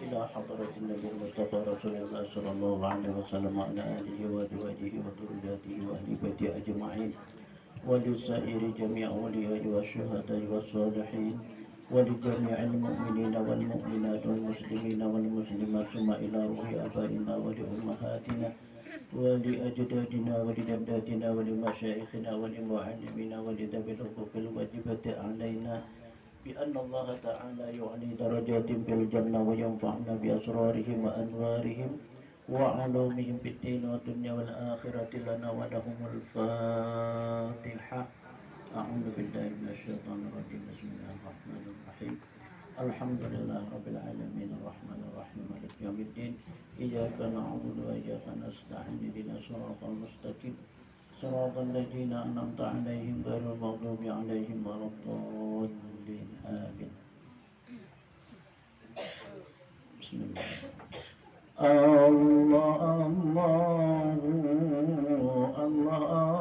إلى حضرة النبي المصطفى رسول الله صلى الله عليه وسلم وعلى آله وأزواجه وذرياته وأهل بيته أجمعين ولسائر جميع أولياء والشهداء والصالحين ولجميع المؤمنين والمؤمنات والمسلمين والمسلمات ثم إلى روح آبائنا ولأمهاتنا ولأجدادنا ولجداتنا ولمشايخنا ولمعلمينا ولذوي الحقوق الواجبة علينا بأن الله تعالى يعلي درجات في الجنة وينفعنا بأسرارهم وأنوارهم وعلومهم في الدين والدنيا والآخرة لنا ولهم الفاتحة. أعوذ بالله من الشيطان الرجيم. بسم الله الرحمن الرحيم. الحمد لله رب العالمين الرحمن الرحيم مالك يوم الدين إياك نعبد وإياك نستعين اهدنا الصراط المستقيم صراط الذين أنعمت عليهم غير المغضوب عليهم ولا الضالين آمين. بسم الله. الله الله الله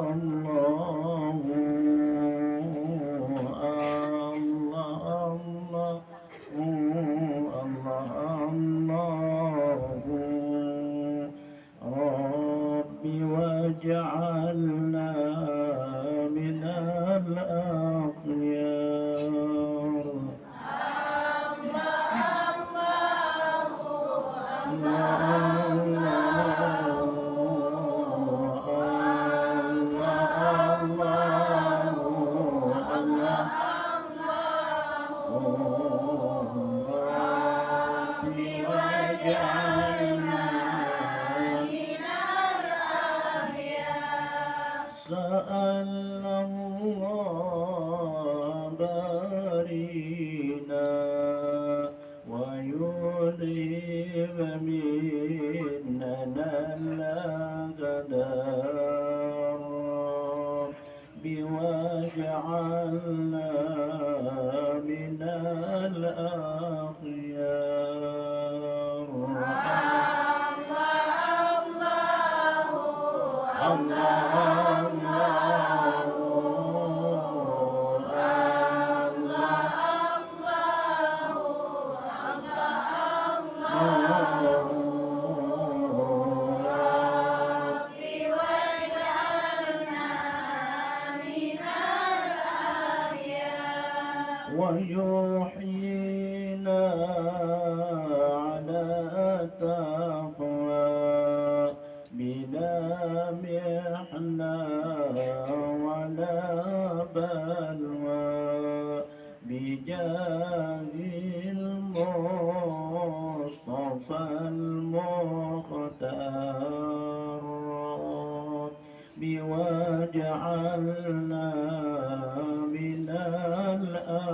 واجعلنا من الأخيار. سأل الله بارينا ويذهب مننا الأقدار واجعلنا من الأخيار. ويحيينا على التقوى بلا محنة ولا بلوى بجاه المصطفى المختار واجعلنا من الأخيار.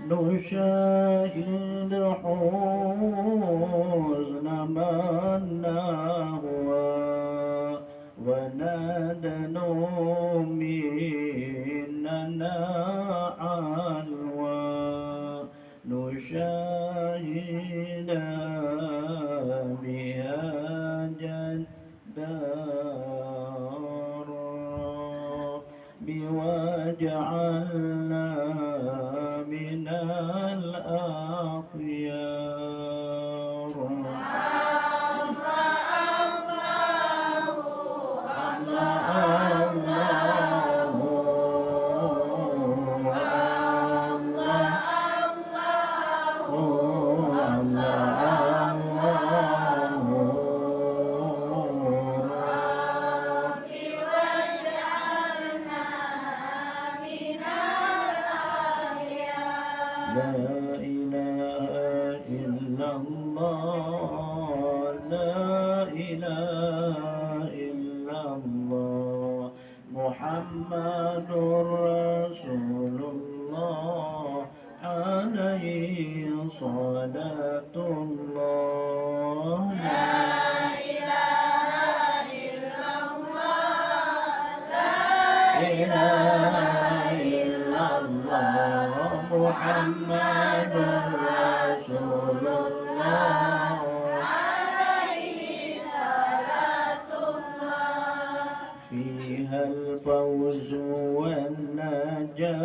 نشاهد حزن من نهوى وندنو مننا علوى نشاهد بها جدار واجعلنا من الأخيار. لا إله إلا الله لا إله إلا الله محمد رسول الله عليه صلاة الله. محمد رسول الله فيها الفوز والنجاة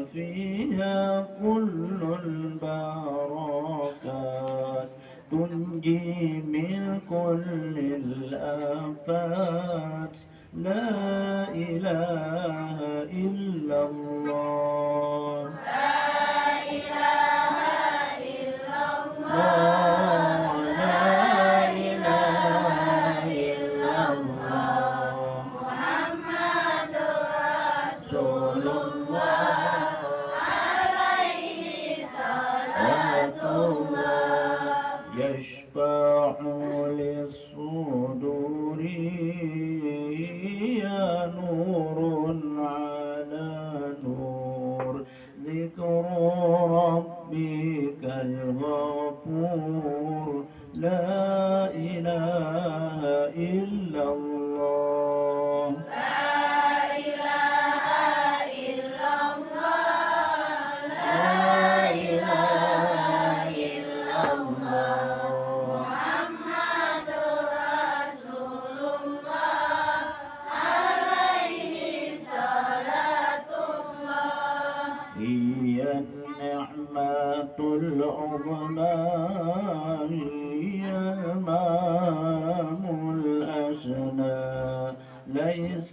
فيها كل البركات تنجي من كل الآفات لا إله إلا الله يشفع للصدور يا نور على نور ذكر ربك الغفور لا إله إلا الله هي النعمة العظمى هي المام الأسنى ليس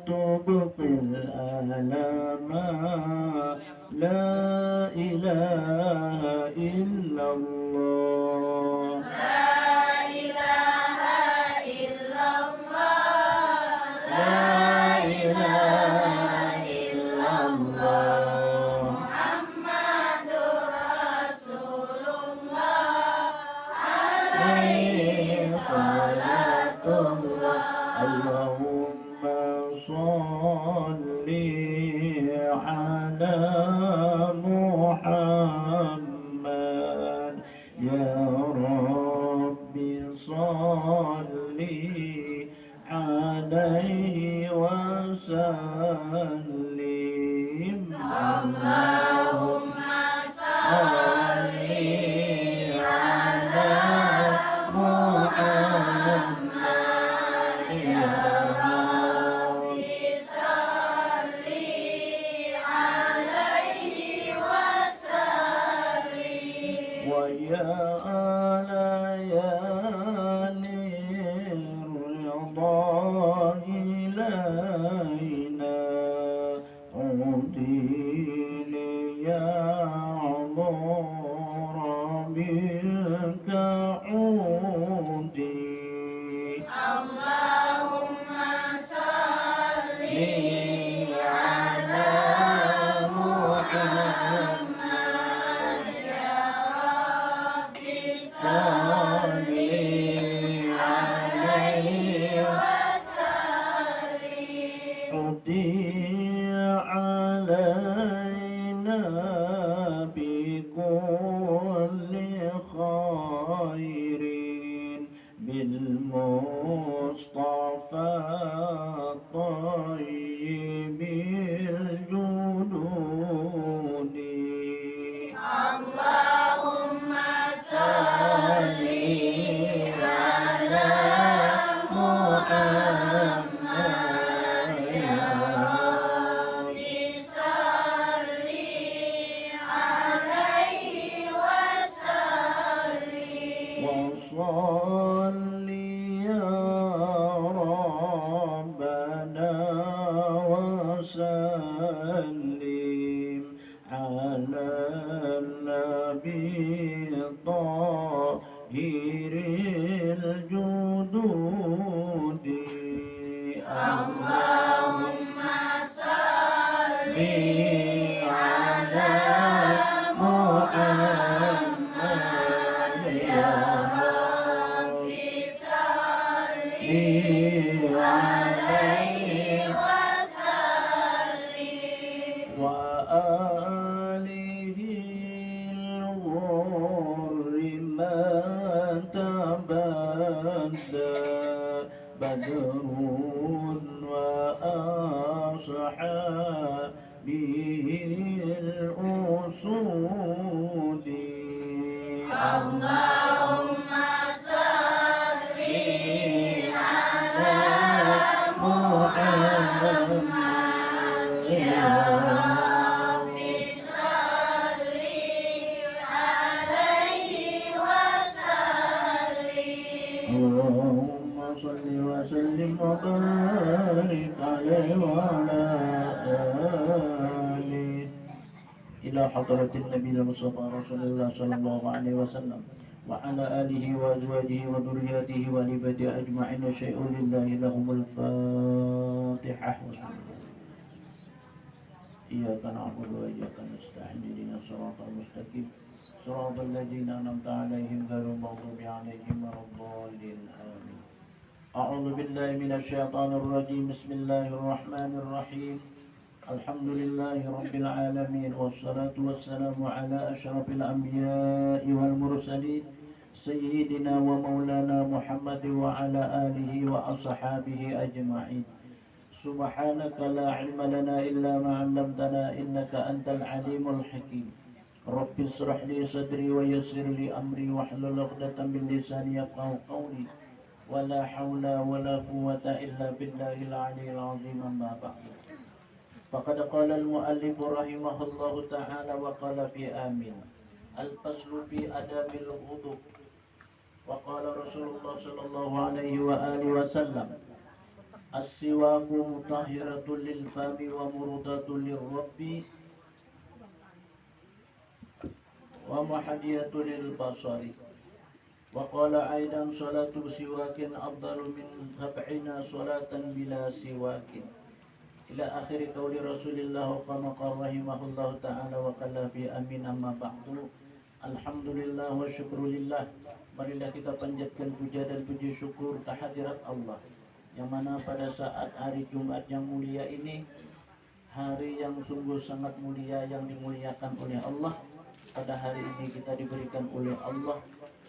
تبقي الآلام لا إله إلا الله اللهم صل على محمد يا رب صل عليه وسلم اللهم صل على محمد يا رب صل عليه وسلم ويا آل ليالي الرضا إلينا عودي يا عمر منك عودي اللهم صل على محمد يا رب صل عليه وسلم عودي علينا بكل خير بالمصطفى الطيب الجدود اللهم صل على محمد يا رب صل عليه وسلم وصل يا ربنا وسلم على النبي الطاهر الجدود اللهم صل على محمد يا رب صل عليه وسلم وآله الغر من تبع وأصحابه الأسود. اللهم صل على محمد يا رب صل عليه وسلم. اللهم صل وسلم وبارك عليه وعلى آله إلى حضرة النبي المصطفى رسول الله صلى الله عليه وسلم وعلى آله وأزواجه وذرياته ولبيته أجمعين. شيء لله لهم الفاتحة. إياك نعبد وإياك نستعين اهدنا الصراط المستقيم صراط الذين أنعمت عليهم غير المغضوب عليهم ولا الضالين آمين. أعوذ بالله من الشيطان الرجيم. بسم الله الرحمن الرحيم. الحمد لله رب العالمين والصلاة والسلام على أشرف الأنبياء والمرسلين سيدنا ومولانا محمد وعلى آله وأصحابه أجمعين. سبحانك لا علم لنا إلا ما علمتنا إنك أنت العليم الحكيم. رب اشرح لي صدري ويسر لي أمري واحلل عقدة من لساني يفقهوا قولي ولا حول ولا قوة إلا بالله العلي العظيم. أما بعد فقد قال المؤلف رحمه الله تعالى وقال في آمين الفصل في آداب الوضوء. وقال رسول الله صلى الله عليه وآله وسلم السواك مطهرة للفم ومرضاة للرب ومحدية للبصر. وقال أيضا صلاة سواك أفضل من 70 صلاة بلا سواك إلى آخر قول رسول الله كما قال رحمه الله تعالى وقال في amin. Amma ba'du. Alhamdulillah wa syukrulillah. Marilah kita panjatkan puja dan puji syukur kehadirat Allah, yang mana pada saat hari Jumat yang mulia ini, hari yang sungguh sangat mulia yang dimuliakan oleh Allah, pada hari ini kita diberikan oleh Allah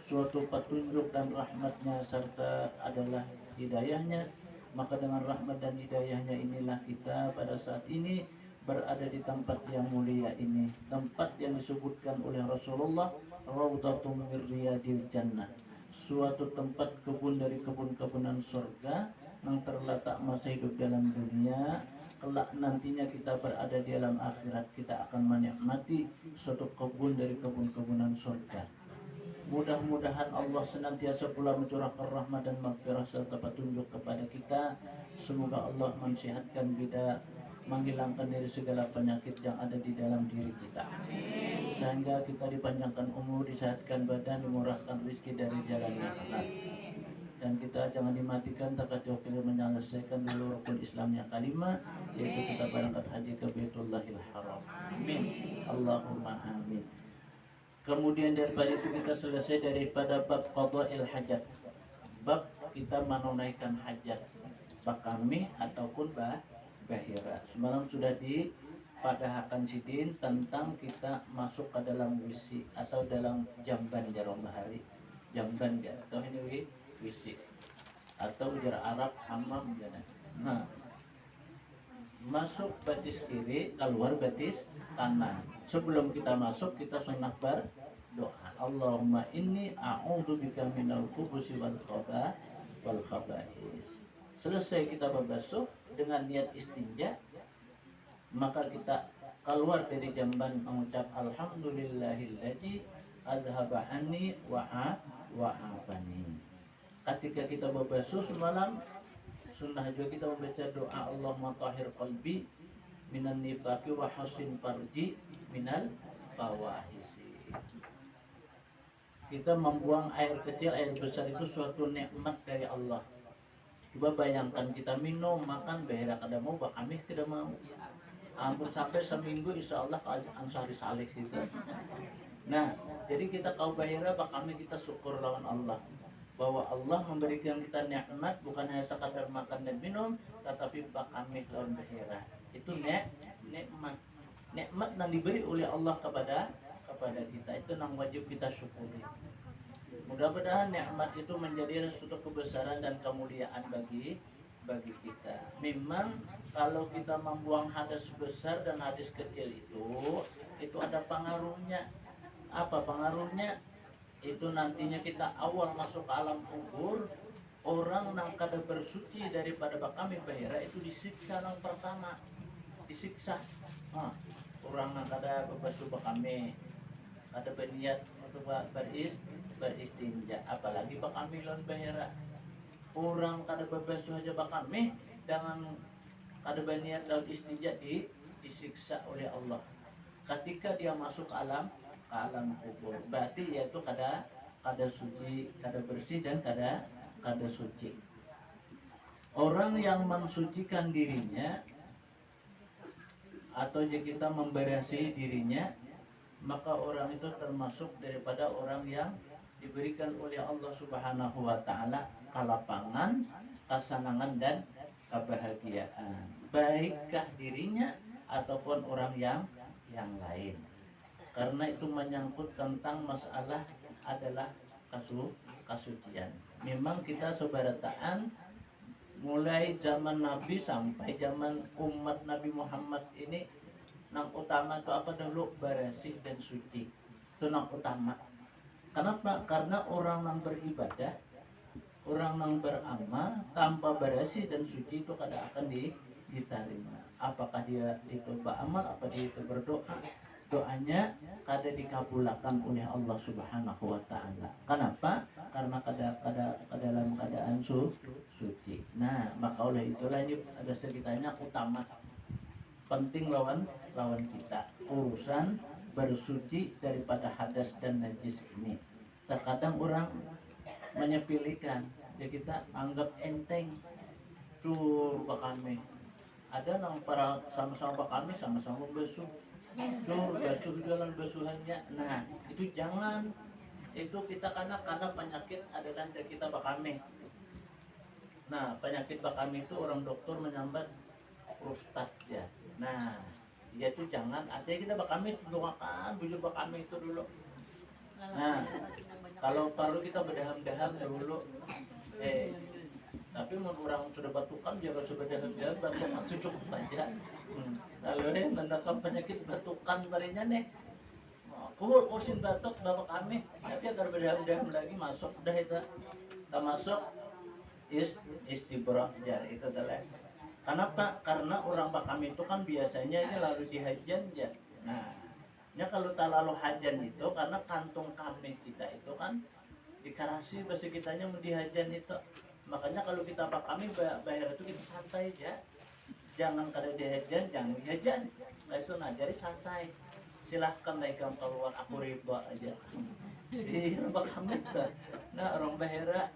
suatu petunjuk dan rahmatnya serta adalah hidayahnya. Maka dengan rahmat dan hidayahnya inilah kita pada saat ini berada di tempat yang mulia ini, tempat yang disebutkan oleh Rasulullah Raudhatun min riyadil jannah, suatu tempat kebun dari kebun-kebunan surga yang terletak masa hidup dalam dunia. Kelak nantinya kita berada di alam akhirat, kita akan menikmati suatu kebun dari kebun-kebunan surga. Mudah-mudahan Allah senantiasa pula mencurahkan rahmat dan maghfirah serta petunjuk kepada kita. Semoga Allah mensehatkan kita, menghilangkan dari segala penyakit yang ada di dalam diri kita, sehingga kita dipanjangkan umur, disehatkan badan, dimurahkan rezeki dari jalan yang halal, dan kita jangan dimatikan tak kecuali menyelesaikan dulu rukun Islamnya kalimah, yaitu kita berangkat haji ke Baitullahil Haram. Amin. Allahumma amin. Kemudian daripada itu kita selesai daripada bab qada'il hajat, bab kita menunaikan hajat bakami ataupun bahira. Semalam sudah dipadahkan sidin tentang kita masuk ke dalam wisi atau dalam jamban jarum bahari, jamban ya, atau ini wisi atau jar Arab hammam jana. Nah, masuk batis kiri, keluar batis kanan. Sebelum kita masuk kita sunnah berdoa, Allahumma inni a'udzubika minal khubusi wal khaba'is. Selesai kita berbasuh dengan niat istinja, maka kita keluar dari jamban mengucap alhamdulillahilladzi adhaba anni wa afani. Ketika kita berbasuh semalam, sunnah juga kita membaca doa Allahumma tahhir qalbi minan nifaqi wa hasin farji minal fawahisi. Kita membuang air kecil, air besar itu suatu nikmat dari Allah. Coba bayangkan kita minum, makan, bahira kada mau, bakami kada mau. Ampun sampai seminggu insya Allah ke Ansari Salih gitu. Nah, jadi kita kau bahira, bakami kita syukur lawan Allah, bahwa Allah memberikan kita nikmat bukan hanya sekadar makan dan minum, tetapi bakami lawan bahira. Itu nikmat yang diberi oleh Allah kepada kita, itu yang wajib kita syukuri. Mudah-mudahan nikmat itu menjadi suatu kebesaran dan kemuliaan bagi bagi kita. Memang kalau kita membuang hadas besar dan hadas kecil itu ada pengaruhnya. Apa pengaruhnya? Itu nantinya kita awal masuk ke alam kubur, orang yang kada bersuci daripada bakami bahira itu disiksa yang pertama, disiksa. Orang yang kada berbasuh bakami, kada berniat untuk beristinja, apalagi bakami lawan bahira. Orang kada berbasuh aja bakami dengan kada berniat lawan istinja disiksa oleh Allah. Ketika dia masuk alam kubur, berarti yaitu kada suci, kada bersih dan kada suci. Orang yang mensucikan dirinya atau kita membersihi dirinya, maka orang itu termasuk daripada orang yang diberikan oleh Allah Subhanahu wa taala kelapangan, kesenangan dan kebahagiaan, baikkah dirinya ataupun orang yang lain. Karena itu menyangkut tentang masalah adalah kasucian. Memang kita sebarataan mulai zaman Nabi sampai zaman umat Nabi Muhammad ini, yang utama itu apa dulu? Bersih dan suci. Itu yang utama. Kenapa? Karena orang yang beribadah, orang yang beramal tanpa bersih dan suci itu kada akan diterima. Apakah dia itu beramal, apa dia itu berdoa, doanya kada dikabulkan oleh Allah Subhanahu wa taala. Kenapa? Karena kada dalam keadaan suci. Nah, maka oleh itulah ini ada sekitarnya utama penting lawan kita urusan bersuci daripada hadas dan najis ini. Terkadang orang menyepelekan, ya kita anggap enteng tuh bakami. Ada nang para sama-sama bakami sama-sama basuh. Tuh basuh dalam basuhannya. Nah, itu jangan. Itu kita karena penyakit adalah kita bakami. Nah, penyakit bakami itu orang dokter menyambat prostat ya. Nah, dia itu jangan, artinya kita bakami doakan bujur bakami itu dulu. Nah, kalau perlu kita berdaham-daham dulu. Tapi mau orang sudah batukan jangan sudah berdaham-daham, batukan itu cukup aja. Lalu mendapat penyakit batukan tadinya nih. Kursin batuk bawa kami, tapi agar berdaham-daham lagi masuk udah itu. Kita masuk istibra jar itu adalah. Kenapa? Karena orang bakami itu kan biasanya ini lalu dihajan ya. Nah, ya kalau tak lalu hajan itu karena kantung kami kita itu kan dikarasi bahasa kitanya mau dihajan itu. Makanya kalau kita bakami bayar itu kita santai ya. Jangan kada dihajan, jangan dihajan. Nah itu jadi santai. Silahkan naikkan keluar aku riba aja. Di bakami itu. Nah orang bahera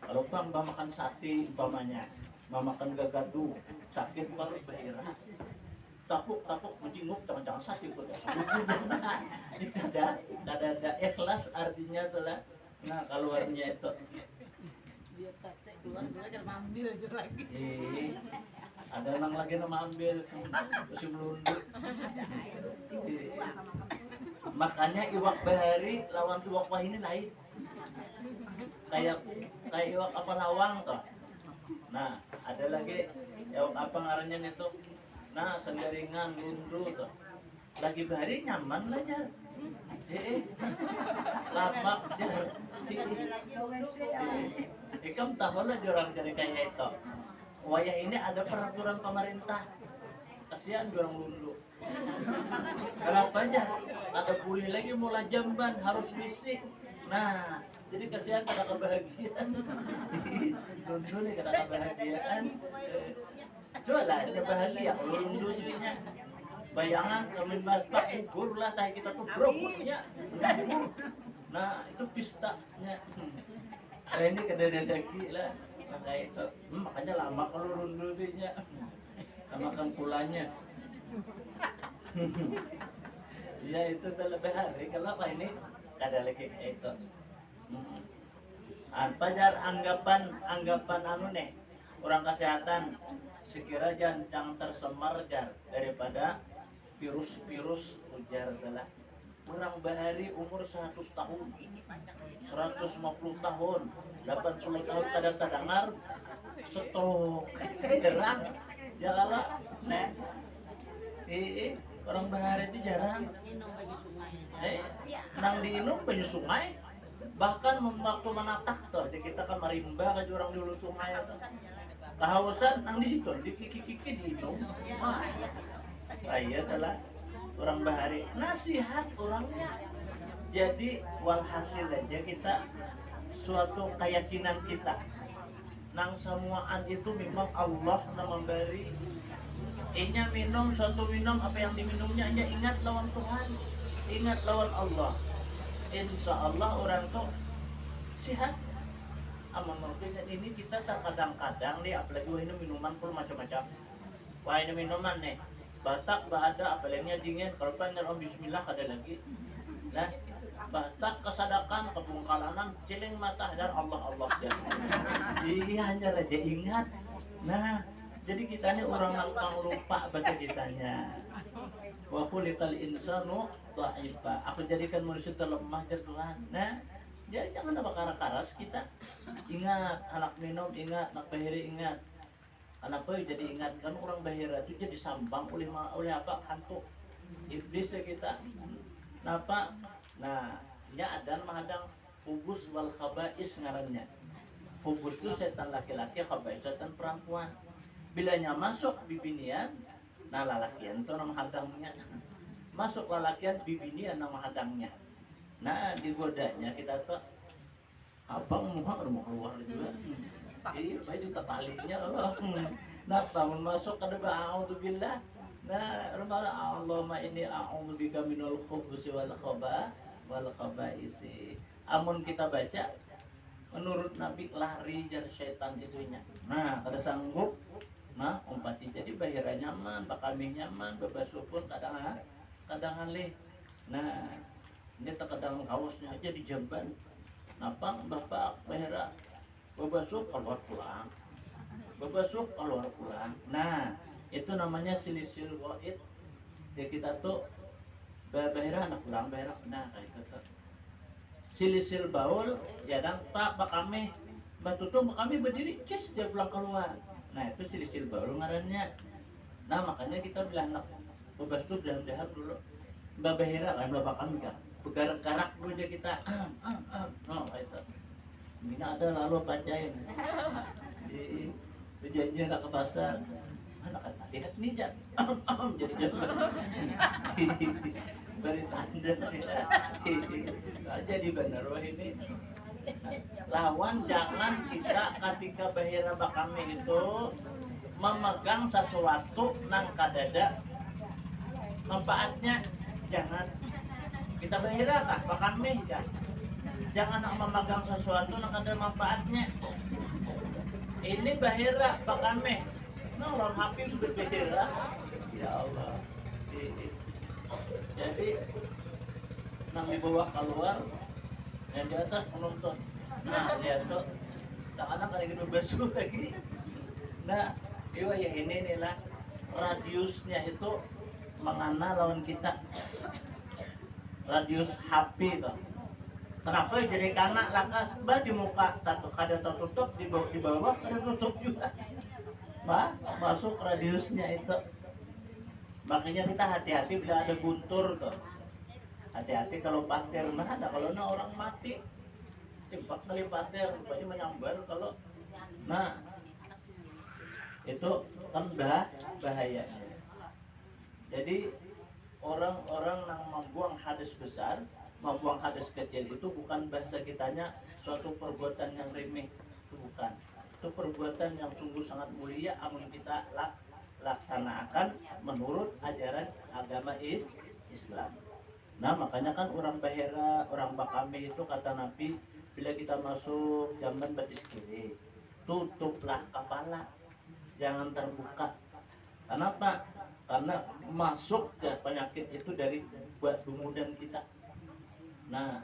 kalau bang makan sate umpamanya, makan gagadu, sakit baru bahera. Tapuk menjenguk jangan sakit kok ada ikhlas artinya itulah. Nah keluarnya itu biar sate keluar jangan ambil aja lagi. Ada nang lagi nama ambil masih melunduk. Makanya iwak bahari lawan iwak wah ini lain. Kayak iwak apa lawang toh. Nah ada lagi iwak apa ngarannya itu. Nah, senggaringan, lundu tuh. Lagi bahari nyaman lah ya. Lapak jar. Ikam tahu lah jorang dari kayak itu. Wayah ini ada peraturan pemerintah. Kasihan orang lundu. Kenapa aja? Ada pulih lagi mulai jamban harus bisik. Nah, jadi kasihan kada kebahagiaan. Lundu nih kada kebahagiaan. Coba lah kita bahagia kalau lundunya bayangan kami pak ugur lah tadi kita tuh brokutnya. Nah itu pistanya. Ini kedai-daki lah maka itu makanya lama kalau lundunya makan pulanya. Ya itu udah lebih hari kalau apa ini kada lagi kayak itu. Apa jar anggapan anu nih orang kesehatan sekira jangan tersemar jar daripada virus ujar adalah orang bahari umur 100 tahun, 150 tahun, 80 tahun kadang-kadangar stok jarang. Ya kalau nah, orang bahari itu jarang. Nang diinum banyu sungai, bahkan waktu menatak tuh, kita kan marimba ke orang di hulu sungai tuh. Kehausan nang di situ, di kiki-kiki diinum. Iya telah orang bahari nasihat orangnya. Jadi walhasil aja kita suatu keyakinan kita nang semuaan itu memang Allah yang memberi. Inya minum suatu minum apa yang diminumnya hanya ingat lawan Tuhan, ingat lawan Allah. Insya Allah orang tuh sehat. Amun mungkin ini kita terkadang-kadang nih, apalagi wah ini minuman pun macam-macam. Wah ini minuman nih, Batak ada apalagi dingin, kalau pengen om Bismillah ada lagi. Nah, Batak kesadakan, kebungkalanan, celeng mata dan Allah ya. Iya hanya aja ingat. Nah, jadi kita ini orang gampang lupa bahasa kitanya. Wa khuliqal insanu dha'ifa. Aku jadikan manusia terlemah dari Tuhan. Nah, ya jangan apa karas kita. Ingat anak minum, ingat anak bahiri, ingat anak boy jadi ingat kan orang bahira itu jadi sambang oleh apa hantu iblis ya kita. Napa? Nah, nya adan mahadang fubus wal khaba'is ngarannya. Fubus itu setan laki-laki, khaba'is setan perempuan. Bilanya masuk bibinian, nah lalakian itu nama hadangnya. Masuk lalakian bibinian nama hadangnya. Nah, digodanya kita tuh abang mau keluar juga. Iya, baik kita talinya Allah. Nah, bangun masuk ke depan a'udzubillah. Nah, rumah Allahumma inni a'udzubika minal khubusi wal khaba'isi. Amun kita baca menurut Nabi lari jar syaitan itunya. Nah, kada sanggup. Nah, umpati jadi bahira nyaman, bakami nyaman, bebasuh pun kadang alih. Nah, ini terkadang kaosnya aja di jamban. Napang bapak bahira bebasuh keluar pulang. Bebasuh keluar pulang. Nah, itu namanya silisil goit. Ya kita tuh bahira anak pulang bahira. Nah, kayak itu. Silisil baul, ya dan pak bakami batu tuh bakami berdiri, cis dia pulang keluar. Nah itu silisil baul ngarannya. Nah makanya kita bilang anak bebasuh daham-daham dulu. Mbak bahira kan mbak bakami kan. Bergarak-garak dulu aja kita. No itu. Ini ada lalu bacain. Di janji nak ke pasar. Anak kata lihat nih Jan. Jadi jangan. Beri tanda jadi benar wah ini. Lawan jangan kita ketika bahira bakami itu memegang sesuatu nang kadada manfaatnya. Jangan kita bahira kah bakami ya. Jangan memegang sesuatu nang ada manfaatnya. Ini bahira bakami. Nah, orang hakim sudah bahira. Ya Allah. Jadi nang dibawa keluar yang di atas menonton. Nah lihat tuh anak kali gitu basuh lagi. Nah iya ya ini nih lah radiusnya itu mengana lawan kita, radius HP tuh. Kenapa jadi kanak lakas bah di muka kada tertutup, di bawah kada tutup juga. Bah masuk radiusnya itu. Makanya kita hati-hati bila ada guntur tuh. Hati-hati kalau patir mah ada, kalau na orang mati timpak kali patir rupanya menyambar kalau nah itu kan bahaya. Jadi orang-orang yang membuang hadas besar, membuang hadas kecil itu bukan bahasa kitanya suatu perbuatan yang remeh, itu bukan. Itu perbuatan yang sungguh sangat mulia amun kita laksanakan menurut ajaran agama Islam. Nah makanya kan orang bahira, orang bakami itu kata Nabi, bila kita masuk zaman batis kiri, tutuplah kepala, jangan terbuka. Kenapa? Karena masuk ya penyakit itu dari buat dumudan kita. Nah,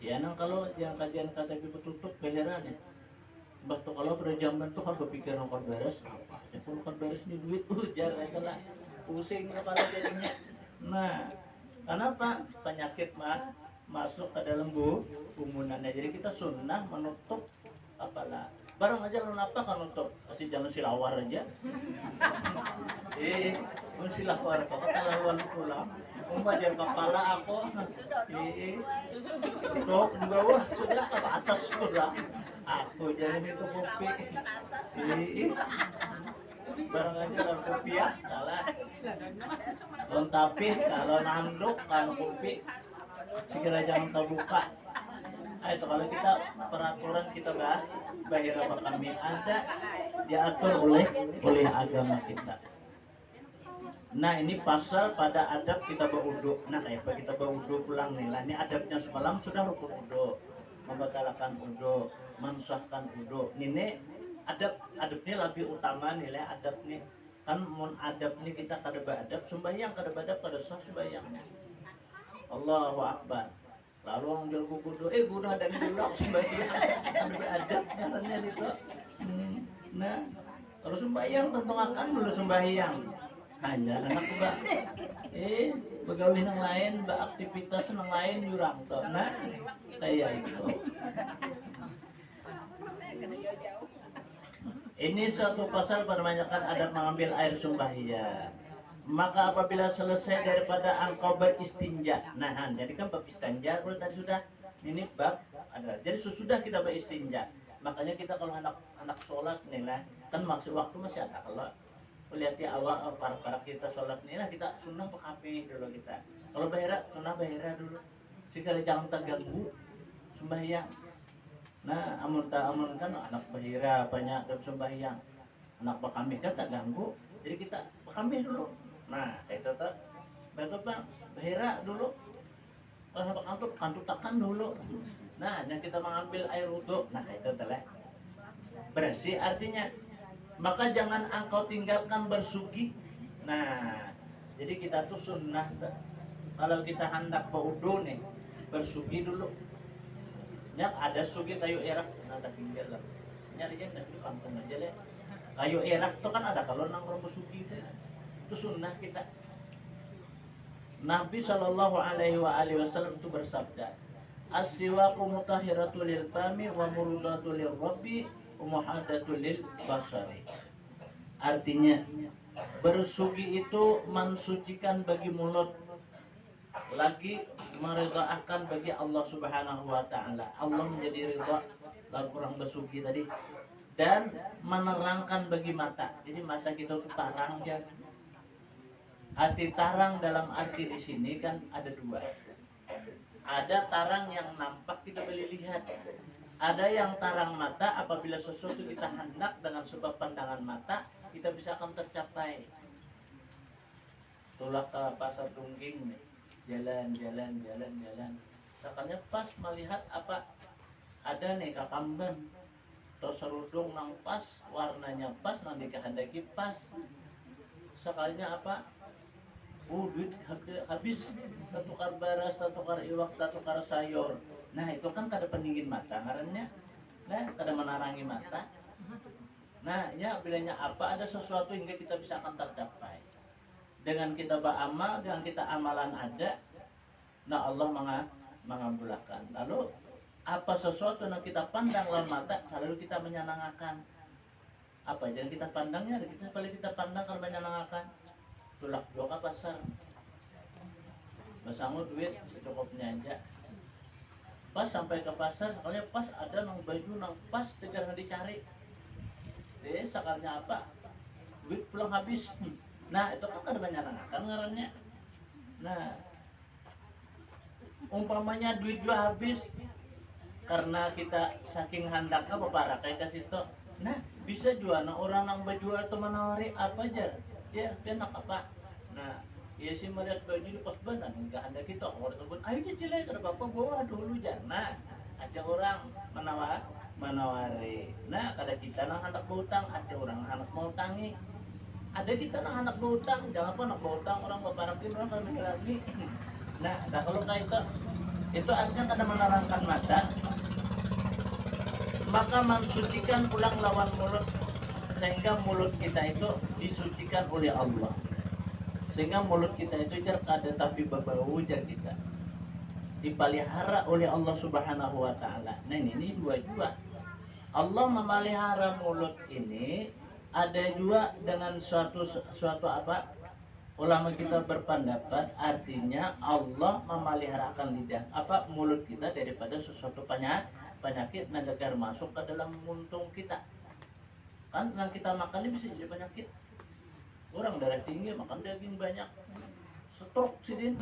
ya nang kalau yang kajian kata ibu tutup bayaran ya. Waktu kalau pada zaman tuh kan berpikir nongkar beres apa? Ya kalau nongkar beres ini duit ujar itu lah, pusing kepala jadinya. Nah, Kenapa? Penyakit masuk ke dalam bumunannya. Jadi kita sunnah menutup kepala. Barang aja lu napa kan nutup, kasih jangan silawar aja. Silawar kok keterlaluan pula. Membajar kepala aku. Tok di bawah sudah ke atas pula. Aku jadi itu kopi. Barang aja kalau kopi ya, kalah. Tapi kalau nanduk kan kopi, segera jangan terbuka. Nah, itu kalau kita peraturan kita bayar apa kami ada diatur oleh agama kita. Nah ini pasal pada adab kita berwudu. Nah kayak kita berwudu pulang nih lah. Ini adabnya semalam sudah rukun wudu, membatalkan wudu, mensahkan wudu. Ini adabnya lebih utama nilai adab nih. Kan mun adab nih kita kada beradab sembahyang, kada beradab kada sah sembahyangnya. Allahu Akbar. Lalu orang jual wudu, wudu ada di dulu sembahyang, kada beradab caranya itu. Nah kalau sembahyang tentu akan dulu sembahyang. Hanya anak mbak begawi nang lain, beraktivitas nang lain jurang to. Nah kayak itu. Ini satu pasal perbanyakan adab mengambil air sembahyang. Maka apabila selesai daripada engkau beristinja, nah jadi kan bab istinja kalau tadi sudah, ini bab ada. Jadi sesudah kita beristinja, makanya kita kalau anak sholat nih lah, kan maksud waktu masih ada. Kalau lihat di awal para kita sholat nih lah, kita sunnah pekapi dulu kita. Kalau bahira sunnah bahira dulu, sekali jangan terganggu sembahyang. Nah amun kan anak bahira banyak dalam sembahyang, anak pekami kan tak ganggu, jadi kita pekami dulu. Nah itu tuh betul bang bahira dulu, kalau kantuk takan dulu. Nah yang kita mengambil air wudu, nah itu telah bersih artinya. Maka jangan engkau tinggalkan bersugi. Nah jadi kita tuh sunnah kalau kita hendak berwudu nih bersugi dulu. Yang ada sugi kayu erak, nah tak tinggal lah. Nyari aja di kampung aja deh. Kayu erak tuh kan ada kalau nang orang bersugi itu sunnah kita. Nabi Shallallahu Alaihi Wasallam itu bersabda, as-siwaku mutahhiratul lil fami wa murdatul lir rabbi wa muhadatul lil basari. Artinya bersugi itu mensucikan bagi mulut, lagi meridaakan bagi Allah Subhanahu wa taala. Allah menjadi ridha lalu kurang bersugi tadi, dan menerangkan bagi mata. Jadi mata kita itu tarang ya. Arti tarang dalam arti di sini kan ada dua. Ada tarang yang nampak kita boleh lihat. Ada yang tarang mata, apabila sesuatu kita hendak dengan sebab pandangan mata, kita bisa akan tercapai. Tulak ke pasar Tungging nih. Jalan. Sekalinya pas melihat apa ada nih kakamban atau serudung nang pas, warnanya pas, nang dikehendaki pas. Sekalinya apa? Duit habis, satu kar baras, satu kar iwak, satu kar sayur. Nah itu kan kada pendingin mata ngarannya. Nah kada menarangi mata. Nah ya bilanya apa ada sesuatu hingga kita bisa akan tercapai. Dengan kita beramal, dengan kita amalan ada, nah Allah mengabulkan. Lalu apa sesuatu yang kita pandang lawan mata, selalu kita menyenangkan. Apa jangan kita pandangnya, kita paling kita pandang kalau menyenangkan. Tulak dua ke pasar, bersama duit secukupnya aja. Pas sampai ke pasar, sekalinya pas ada nang baju nang pas tegar dicari. Sekalinya apa? Duit pulang habis. Nah itu kan ada menyenangkan ngarannya. Nah umpamanya duit juga habis karena kita saking handaknya para kayak ke situ. Nah bisa juga nah orang nang baju atau menawari apa aja dia enak apa. Nah ya sih melihat baju di pos badan enggak ada kita kalau telepon ayo cile ke bapak bawa dulu jangan. Ada orang menawari. Nah kada kita nang hendak berutang, ada orang hendak mau utangi. Ada kita nang anak berutang, jangan apa anak berutang orang baparakin orang kami lagi. Nah, kalau kayak itu artinya kada menerangkan mata, maka mensucikan pulang lawan mulut, sehingga mulut kita itu disucikan oleh Allah. sehingga mulut kita itu jar kada tapi berbau jar kita dipelihara oleh Allah Subhanahu wa taala. Nah ini dua juga. Allah memelihara mulut ini ada juga dengan suatu apa? Ulama kita berpendapat artinya Allah memeliharakan lidah apa mulut kita daripada sesuatu penyakit agar masuk ke dalam muntung kita. Kan yang kita makan ini bisa jadi penyakit. Orang darah tinggi makan daging banyak, stroke sidin.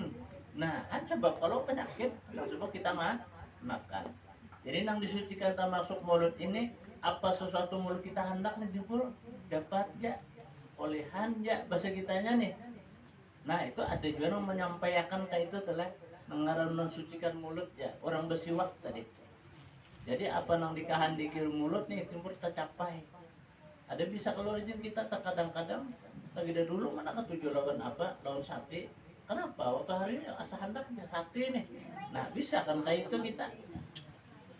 Nah, kan sebab kalau penyakit, yang sebab kita makan. Jadi yang disucikan kita masuk mulut ini apa sesuatu mulut kita hendak nih jebul dapat ya olehan ya bahasa kitanya nih. Nah itu ada juga yang menyampaikan kayak itu telah mengarang mensucikan mulut ya orang bersiwak tadi. Jadi apa yang dikahan di mulut nih timur tercapai. Ada bisa kalau izin kita terkadang-kadang lagi dari dulu mana ketujuh lawan apa lawan sate. Kenapa waktu hari ini asa hendaknya sate nih. Nah bisa kan kayak itu kita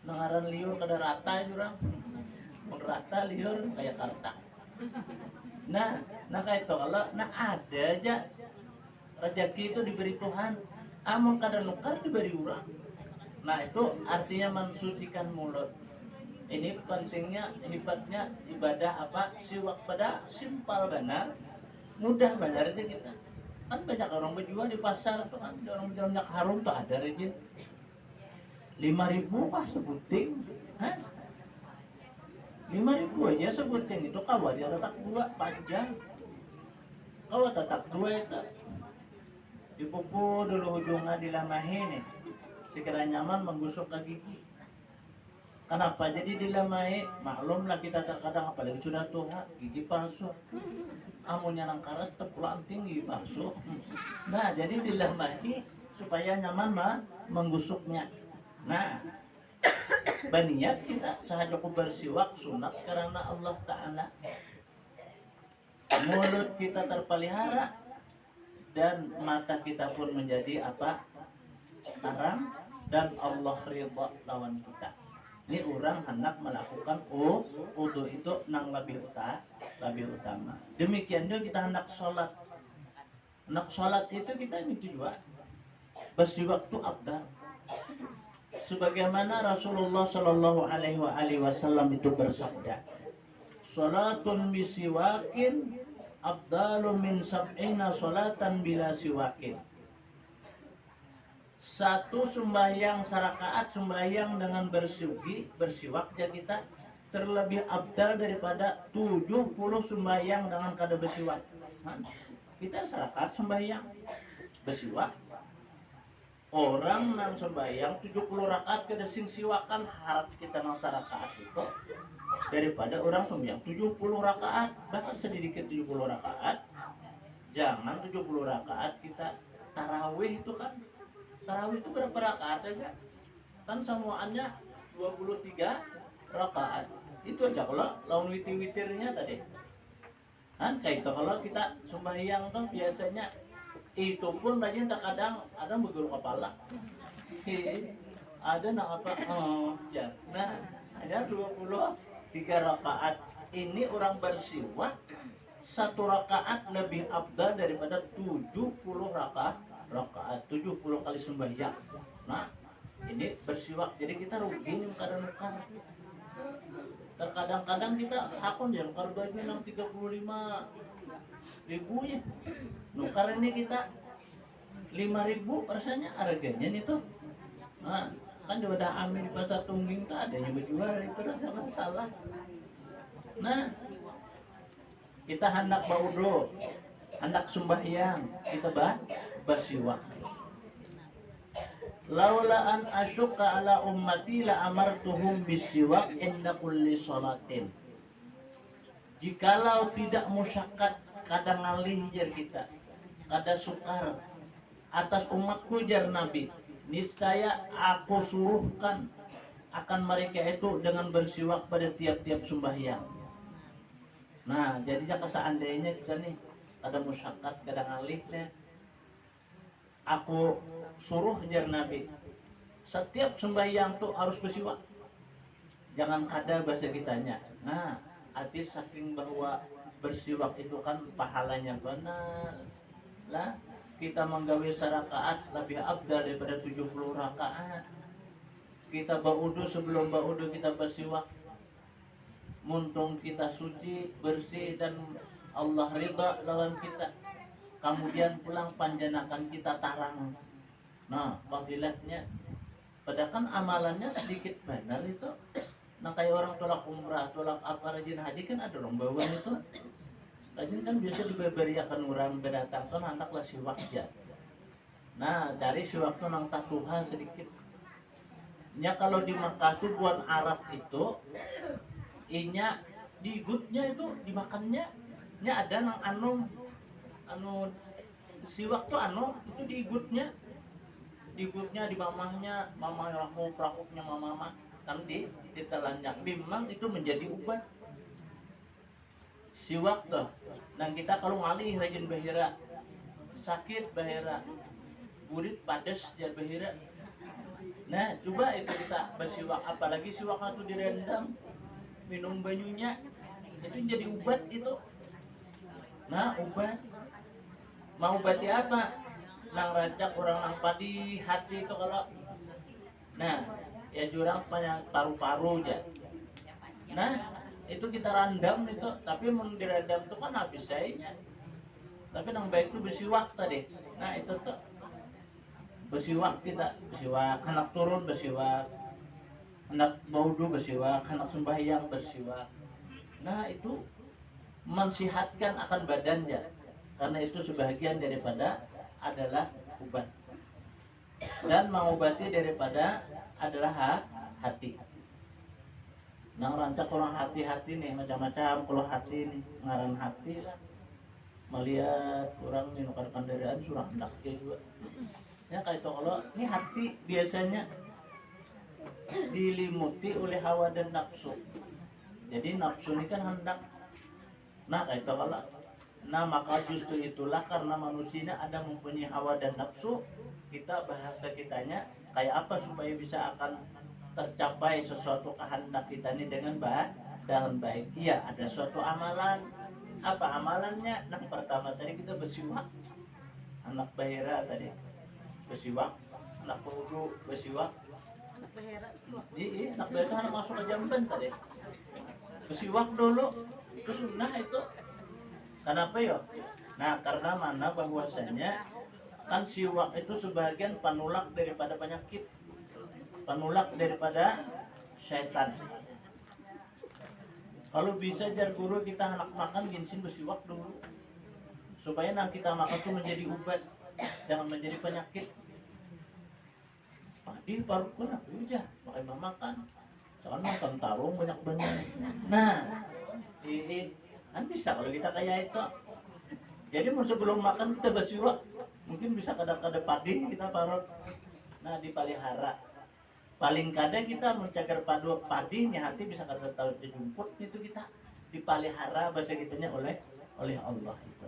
mengaran liur kada rata jurang. Rata liur kayak karta. Nah kayak itu kalau ada aja rezeki itu diberi Tuhan, amun kada nukar diberi orang. Nah itu artinya mensucikan mulut. Ini pentingnya hebatnya ibadah apa siwak pada simpel benar, mudah benar aja kita. Kan banyak orang berjual di pasar tuh kan orang berjual minyak harum tuh ada rejin 5.000 kah sebuting, hah? 5.000 aja sebuting itu kawat ya tetap dua panjang, kawat tetap dua itu. Dipupu dulu ujungnya dilamahin nih sekira nyaman menggusuk ke gigi. Kenapa jadi dilamahi? Maklumlah kita terkadang apalagi sudah tua gigi palsu, amunnya nang karas tepulan tinggi palsu. Nah jadi dilamahi supaya nyaman menggusuknya. Nah baniat kita sahaja ku bersiwak sunat karena Allah Ta'ala mulut kita terpelihara dan mata kita pun menjadi apa? Terang dan Allah ridha lawan kita. Ini orang hendak melakukan wudu itu nang lebih utama. Demikian juga kita hendak sholat. Hendak sholat itu kita itu juga bersiwak itu abdal. Sebagaimana Rasulullah Shallallahu Alaihi Wasallam itu bersabda, "Sholatun bisiwakin afdalu min sab'ina sholatan bila siwakin." Satu sembahyang sarakaat sembahyang dengan bersiwak ya kita terlebih abdal daripada 70 sembahyang dengan kada bersiwak. Kita sarakaat sembahyang bersiwak. Orang nang sembahyang 70 rakaat kada sing siwakan harap kita nang sarakaat itu daripada orang sembahyang 70 rakaat bahkan sedikit 70 rakaat. Jangan 70 rakaat kita tarawih itu kan. Tarawih itu berapa rakaat aja? Kan semuanya 23 rakaat. Itu aja kalau lawan witir-witirnya tadi. Kan kayak itu kalau kita sembahyang tuh biasanya itu pun rajin terkadang ada berguru kepala. Ada nak apa? Ya. Nah, hanya 23 rakaat. Ini orang bersiwak satu rakaat lebih abdal daripada 70 rakaat 70 kali sembahyang. Nah ini bersiwak jadi kita rugi kadang nukar. Terkadang-kadang kita hakun ya nukar baju yang 35.000 ya. Nukar ini kita 5.000 rasanya harganya nih tuh. Nah kan juga udah ambil di pasar tungging tuh adanya berjual itu rasa masalah. Nah kita hendak baudo, hendak sembahyang kita bersiwak. Laula an asyqa ala ummati la amartuhum bisiwak inda kulli salatin. Jikalau tidak musyakat kada ngalih jar kita, kada sukar atas umatku jar Nabi, niscaya aku suruhkan akan mereka itu dengan bersiwak pada tiap-tiap sembahyang. Nah, jadinya seandainya kita nih kada musyakat kada ngalih deh. Aku suruh jar Nabi setiap sembahyang tuh harus bersiwak, jangan kada bahasa kitanya. Nah arti saking bahwa bersiwak itu kan pahalanya benar lah kita menggawe sarakaat lebih afdal daripada 70 rakaat. Kita baudu, sebelum baudu kita bersiwak, muntung kita suci, bersih dan Allah ridha lawan kita. Kemudian pulang panjanakan kita tarang. Nah, fadilatnya. Padahal kan amalannya sedikit benar itu. Nah, kayak orang tolak umrah, tolak apa rajin haji kan ada orang bawaan itu. Rajin kan biasa diberiakan orang berdatang kan anaklah siwak ya. Nah, cari siwak tuh nang tatuha sedikit. Nya kalau di Makkah tuh buan Arab itu inya digutnya itu dimakannya nya ada nang anu siwak tuh itu diigutnya di mamahnya rakuknya mama kan ditelanjang memang itu menjadi obat siwak tuh. Dan kita kalau ngalih rajin bahira sakit bahira burit padas dia bahira. Nah coba itu kita bersiwak, apalagi siwaknya tuh direndam minum banyunya itu jadi obat itu. Nah obat mau obati apa? Nang rancak orang nang padi hati itu kalau nah ya jurang banyak paru-paru aja. Nah itu kita randam itu, tapi mau direndam itu kan habis sayanya. Tapi nang baik itu bersiwak tadi. Nah itu tuh bersiwak kita, bersiwak anak turun bersiwak, anak baudu bersiwak, anak sembahyang bersiwak. Nah itu mensihatkan akan badannya, karena itu sebagian daripada adalah obat dan mengobati daripada adalah hati. Nah rancak orang hati-hati nih macam-macam. Kalau hati nih ngaran hati lah melihat orang nih nukar kendaraan surah hendak juga ya kayak itu. Kalau ini hati biasanya dilimuti oleh hawa dan nafsu. Jadi nafsu ini kan hendak. Nah kayak itu kalau nah maka justru itulah karena manusia ada mempunyai hawa dan nafsu, kita bahasa kitanya kayak apa supaya bisa akan tercapai sesuatu kehendak kita ini dengan baik. Iya ada suatu amalan. Apa amalannya? Nah pertama tadi kita bersiwak, anak bahira tadi bersiwak, anak wudu bersiwak, anak bahira bersiwak. Iya anak bahira anak masuk ke jamban tadi bersiwak dulu itu sunnah itu. Kenapa ya? Nah karena mana bahwasanya kan siwak itu sebagian penolak daripada penyakit, penolak daripada syaitan. Kalau bisa jar guru kita anak makan ginsin bersiwak dulu supaya nanti kita makan itu menjadi obat, jangan menjadi penyakit. Padi paru kena aja pakai makan, soalnya makan tarung banyak banget. Nah kan bisa kalau kita kayak itu. Jadi sebelum makan kita bersiwak, mungkin bisa kadang-kadang padi kita parut. Nah dipelihara. Paling kadang kita mencagar padinya hati bisa kadang tahu jumput itu kita dipelihara bahasa kitanya oleh Allah itu.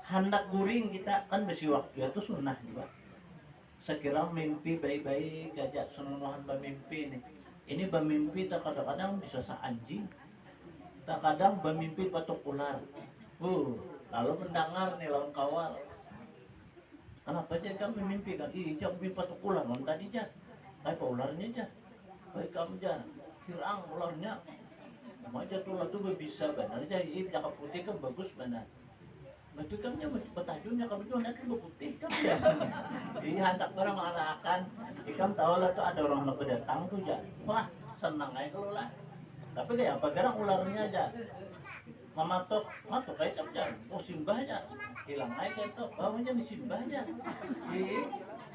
Hendak guring kita kan bersiwak itu sunnah juga. Sekira mimpi baik-baik gajak sunuhan bermimpi nih. Ini bermimpi kadang-kadang bisa anjing. Tak kadang bermimpi patok ular. Kalau mendengar nih lawan kawal. Kenapa aja kamu mimpi kan? Ijak mimpi patok ular non tadi aja. Kayak ularnya aja. Baik kamu aja. Hirang ularnya. Aja tuh ular tuh bisa benar aja. Jaka putih kan bagus benar. Betul kan dia petajunnya kamu tuh nanti putih kan ya. Iya hendak barang akan. Ikam tahu lah tuh ada orang nak datang tuh aja. Wah senang aja kalau lah. Tapi kayak apa garang ularnya aja mamatok kayak aja simbah aja hilang aja itu bawahnya disimbah aja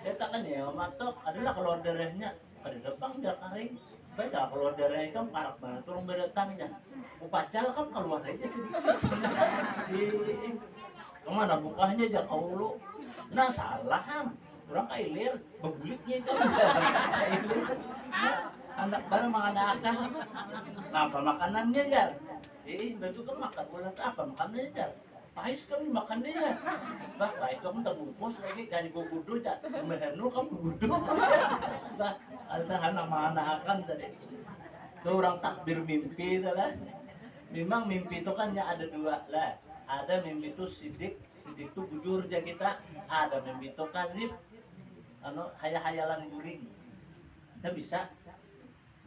kita kan ya mamatok adalah keluar darahnya pada depan dia karing baca keluar darahnya kan parak banget turun berdatang aja upacal kan keluar aja sedikit kemana bukanya aja kau lu nah salah orang kailir begulitnya itu kailir anak barang makan akan. Nah apa makanannya ya? Begitu kan makan bola apa makanannya ya? Pais kami makannya ya. Bah pais kamu tak bungkus lagi jangan gugudu ya. Mehenu kamu gugudu. Bah asal anak akan tadi. Itu orang takbir mimpi itu lah. Memang mimpi itu kan ya ada dua lah. Ada mimpi itu sidik, sidik itu bujur aja kita. Ada mimpi itu kazib, hayal-hayalan guring. Kita bisa.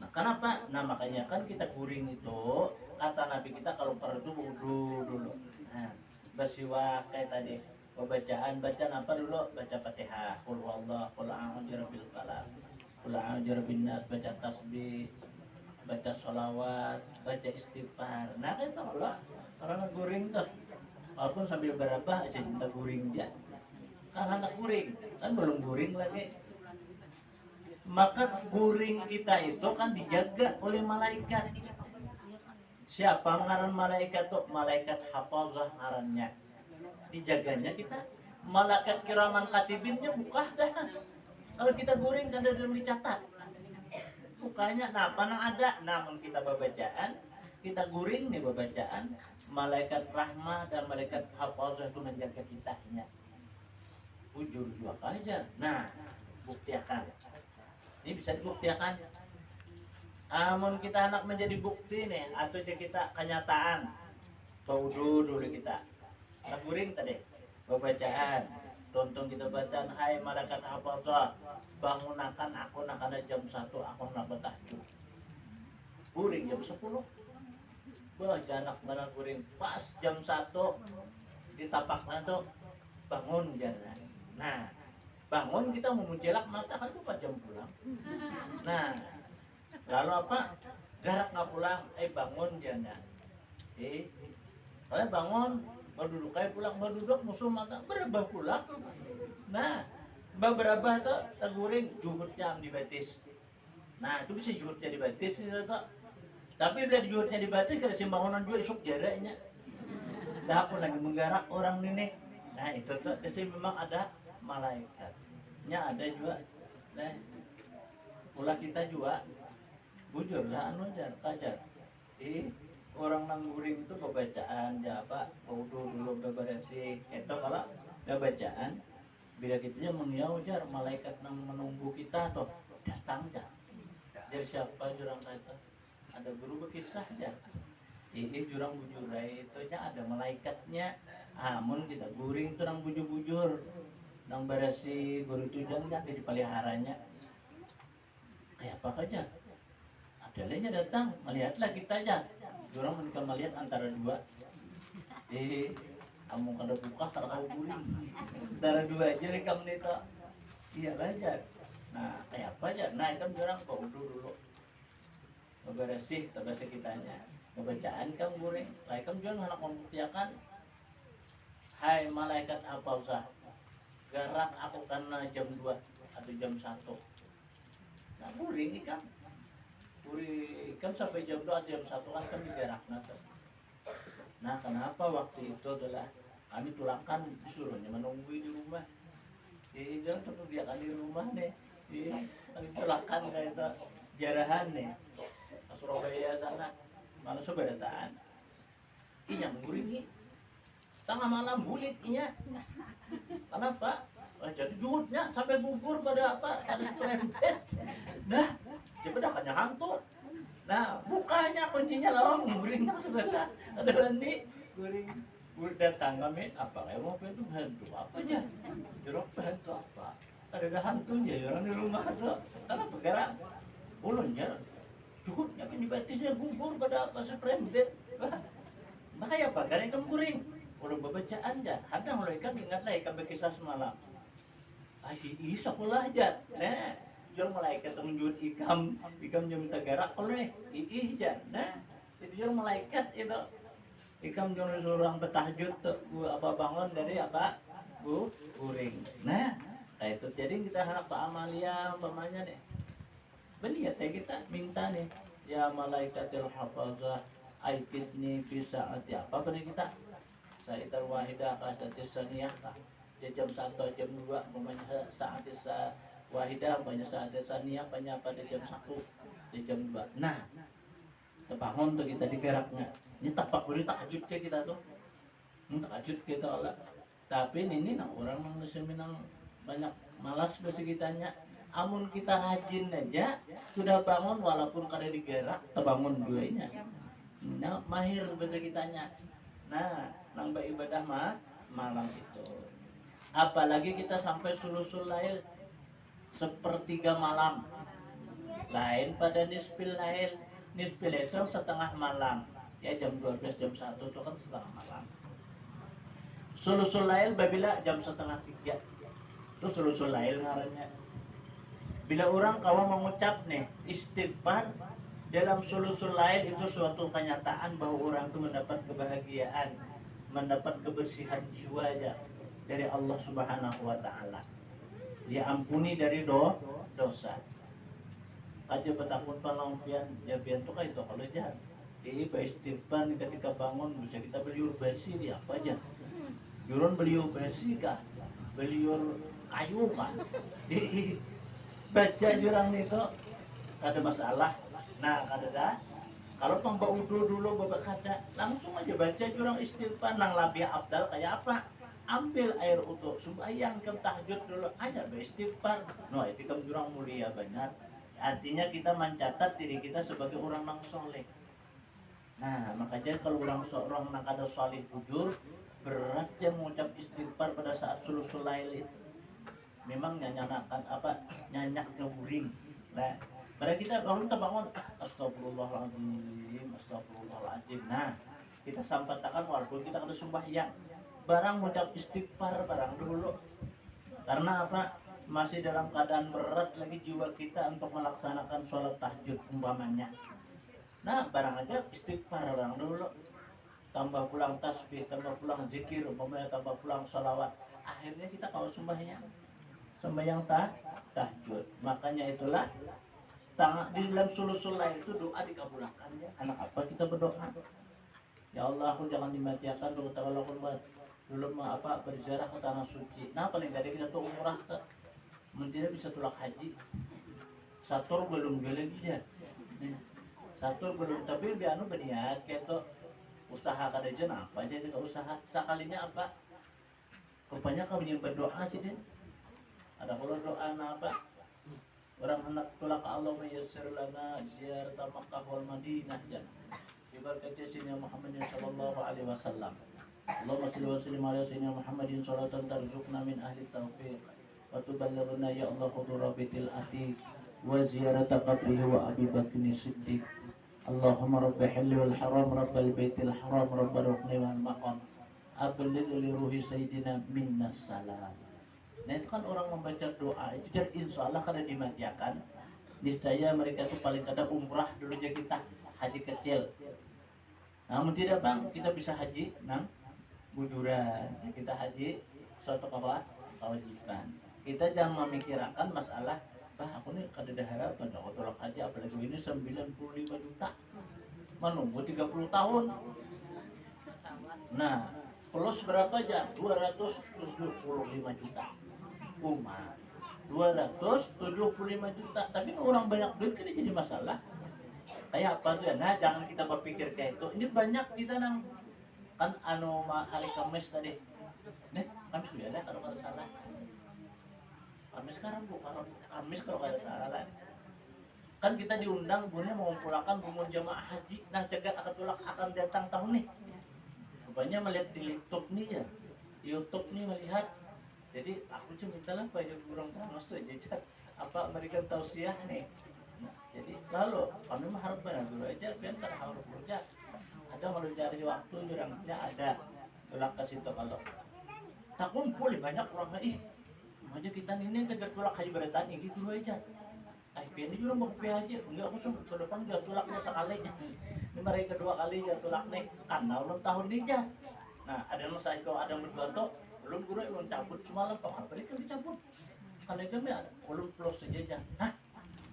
Nah, kenapa? Nah, makanya kan kita guring itu, kata Nabi kita kalau perlu itu wudu dulu. Nah, bersiwak kayak tadi. Bacaan apa dulu? Baca Fatihah. Qul huwallahu, qul a'udzu birabbil falaq, qul a'udzu birabbin nas, baca tasbih, baca sholawat, baca istighfar. Nah, itu Allah orang guring tuh. Walaupun sambil berabah aja cinta guring dia. Kan anak guring, kan belum guring lagi. Maka guring kita itu kan dijaga oleh malaikat. Siapa ngaran malaikat tuh? Malaikat hafazah ngarannya. Dijaganya kita. Malaikat kiraman katibinnya buka dah. Kalau kita guring kan belum dicatat. Bukanya, nah panang ada. Namun kita babacaan, kita guring nih babacaan. Malaikat rahmah dan malaikat hafazah itu menjaga kitanya. Bujur juga aja. Nah, buktiakan. Ini bisa dibuktikan. Amun kita anak menjadi bukti nih, atau kita kenyataan. Baudu dulu kita. Naguring tadi. Pembacaan. Tonton kita bacaan, hai malaikat hafazah, bangunakan aku nak ada jam 1, aku nak bertahajud. Guring jam 10. Bah, janak mana guring pas jam 1 ditapaknya tuh bangun jangan. Nah, bangun kita mau menjelak mata kan lupa jam pulang. Nah, lalu apa? Garak nggak pulang, bangun jangan. Kalau bangun baru duduk kayak pulang, baru duduk musuh mata berubah pulang. Nah, beberapa tuh teguring juhudnya dibatis. Nah, itu bisa juhudnya dibatis itu tuh. Tapi udah juhudnya dibatis kada simbangunan juga isuk jaraknya. Dah aku lagi menggarak orang ini. Nah, itu tuh kasi memang ada malaikatnya ada juga. Nah, pula kita juga bujur lah anu jar kajar. Orang nang guring itu pembacaan ya apa wudu dulu bebersih. Itu kalau bacaan bila kita mengiau jar malaikat nang menunggu kita tuh datang jar. Jadi siapa jurang kata? Ada guru berkisah jar. Jurang bujurai itu nya ada malaikatnya. Amun kita guring itu nang bujur-bujur. Nang berasi guru itu jangan dipeliharanya. Kayak apa aja? Ada lainnya datang, melihatlah kita aja. Jurang menikah melihat antara dua. Kamu kada buka kada kau guring. Antara dua aja rekam itu. Iya aja. Nah, kayak apa aja? Nah, itu jurang kau dulu. Bebersih, bebersih kitanya. Pembacaan kamu guring. Lah kamu juga anak membuktikan. Hai malaikat hafazah, garak aku karena jam 2 atau jam 1. Nah, guring ikan. Guring ikan sampai jam 2 atau jam 1 kan digarak nanti. Nah, kenapa waktu itu adalah kami tulangkan disuruhnya menunggu di rumah. Jangan tetap dia kan di rumah nih. Kami tulangkan kayak itu jarahan nih. Ke Surabaya sana. Malah sebadataan. Yang guring tengah malam bulit iya. Kenapa? Jadi juhudnya sampai gugur pada apa? Harus perempet. Nah, dia bedakannya hantu. Nah, bukanya kuncinya lawang guringnya sebentar. Ada landi guring. Gue datang kami apa kayak mau itu hantu apa aja? Jeruk hantu apa? Ada hantunya orang di rumah tuh. Kenapa gerak? Ulunnya juhudnya kan dibatisnya gugur pada apa seperempet. Makanya apa? Karena kamu guring. Udah bacaan aja. Hadang lo ikan ingat lah ikan berkisah semalam. Sekolah aja. Nah, jual malaikat menjut ikam jam minta gerak kalau nih. Aja. Nah, itu jual malaikat itu. Ikam jual seorang bertahajud tuh. Gua apa bangun dari apa? Guring. Nah, itu jadi kita harap Pak Amalia umpamanya nih. Benih ya kita minta nih. Ya malaikatil hafazah aikidni bisa arti apa pada kita? Sa'ital wahidah kasati saniyah kah? Di jam 1 jam 2 umpamanya saat wahidah umpamanya saat saniyah umpamanya pada jam 1 di jam 2. Nah, terbangun tuh kita digeraknya. Ini tapak beri tahajud kita tuh. Tahajud kita Allah. Tapi ini nah orang yang banyak malas bahasa kitanya. Amun kita rajin aja sudah bangun walaupun kada digerak terbangun duanya. Nah, mahir bahasa kitanya. Nah, nang beribadah malam itu. Apalagi kita sampai sulusul lail, sepertiga malam, lain pada nisfil lail. Nisfil itu setengah malam, ya jam 12 jam 1 itu kan setengah malam. Sulusul lail babila jam setengah 3 itu sulusul lail ngarannya. Bila orang kawan mengucap nih istighfar dalam sulusul lail, itu suatu kenyataan bahwa orang itu mendapat kebahagiaan, mendapat kebersihan jiwa ya dari Allah Subhanahu wa taala. Diampuni dari dosa. Aja betakun palongpian ya pian tuh kayak itu kalau jahat. Ini istighfar ketika bangun bisa kita beliur basi ya apa aja. Yuron beliau basi kah? Beliau kayu kah? Baca jurang itu ada masalah. Nah, kada kalau pang baudu dulu babak kada, langsung aja baca jurang istighfar nang labia abdal kayak apa? Ambil air utuh, sembahyang kam tahajud dulu aja beristighfar. No, itu kam jurang mulia banget. Artinya kita mencatat diri kita sebagai orang nang soleh. Nah, makanya kalau orang nang kada soleh jujur, berat dia mengucap istighfar pada saat sulusul lail itu. Memang nyanyanakan apa? Nyanyak ngeburing. Nah, pada kita bangun terbangun, astagfirullahaladzim, astagfirullahaladzim. Nah, kita sampaikan walaupun kita kada sembahyang, barang mengucap istighfar barang dulu. Karena apa? Masih dalam keadaan berat lagi jiwa kita untuk melaksanakan sholat tahajud umpamanya. Nah, barang aja istighfar barang dulu. Tambah pulang tasbih, tambah pulang zikir, umpamanya tambah pulang sholawat. Akhirnya kita kalau sembahyang tahajud. Makanya itulah di dalam sulusul lail itu doa dikabulkan ya. Anak apa kita berdoa? Ya Allah, aku jangan dimatikan dulu kalau aku dulu berziarah ke tanah suci. Nah, paling gak ada kita tuh umrah ke. Mungkin bisa tulak haji. Satur belum lagi ya. Satur belum, tapi bianu berniat kayak tuh usaha kada aja apa aja kita usaha. Sekalinya apa? Rupanya kami yang berdoa sih Den. Ada kalau doa apa? Orang hendak tulak Allah meyassir lana ziarah Makkah wal Madinah ya. Ibaratnya sini Muhammad sallallahu alaihi wasallam. Allahumma shalli wa sallim ala sayyidina Muhammadin salatan tarzuqna min ahli taufiq wa tuballighuna ya Allah hudura baitil atiq wa ziyarata qabrihi wa Abi Bakr Siddiq. Allahumma rabbi halli wal haram rabbal baitil haram rabbal rukni wal maqam abligh li ruhi sayyidina minnas salam. Nah, itu kan orang membaca doa itu dan insya Allah kada dimatiakan. Niscaya mereka itu paling kada umrah dulu aja kita haji kecil. Namun tidak bang, kita bisa haji nang bujuran. Kita haji suatu kewajiban. Kita jangan memikirkan masalah, bah aku nih kada ada harapan aku tolak haji apalagi ini 95 juta. Menunggu 30 tahun. Nah, plus berapa aja? 275 juta. Umat 275 juta. Tapi orang banyak duit kan jadi masalah. Kayak apa tuh ya? Nah, jangan kita berpikir kayak itu. Ini banyak kita nang kan hari Kamis tadi. Nih, Kamis sudah ada kalau kada salah. Kamis sekarang bukan Kamis kalau kada salah. Kan kita diundang punya mengumpulkan rumun jamaah haji. Nah, jaga akan datang tahun nih. Rupanya melihat di YouTube nih ya. YouTube nih melihat. Jadi aku cuma minta lah pada kurang panas tuh jajan apa mereka tausiah nih. Nah, jadi lalu kami mengharap benar dulu aja biar tak harus kerja. Ada kalau cari waktu jurangnya ada. Tulak kasih tuh kalau tak kumpul banyak orang ih. Aja kita ini tegar tulak haji beretan gitu dulu aja. Ini juga mau aja enggak aku sudah panggil tulaknya sekalinya. Ini mereka kedua kali ya tulak nih karena ulang tahun nih ya. Nah, ada yang saya kalau ada berdua tuh belum guru yang cabut semalam kok apa itu dicabut karena kami ada belum plus saja hah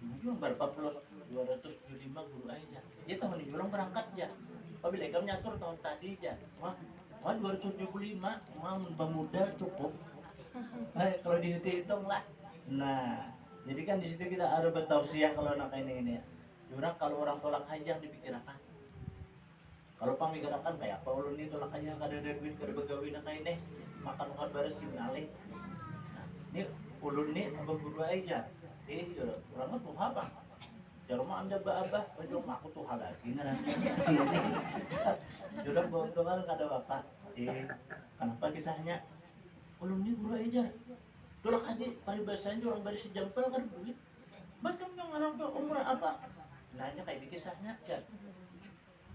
itu berapa plus 275 guru aja dia tahun ini belum berangkat ya apabila kami nyatur tahun tadi aja wah 275 mau pemuda cukup kalau dihitung lah. Nah, jadi kan di situ kita ada bertausiah kalau anak ini ya jurang kalau orang tolak haji yang dipikirkan kalau pemikirkan kayak apa ulun ini tolak haji kada ada duit kada begawi nak ini makan baris gimana nah, ini ulun nih abang guru aja orang tuh apa jarumah anda abah baju aku tuh hal lagi nanti jurang keuntungan kada bapak kenapa kisahnya ulun ni guru aja tulak haji paribasan orang bari sejampal kan duit macam yang anak tuh umur apa nanya kayak kisahnya kan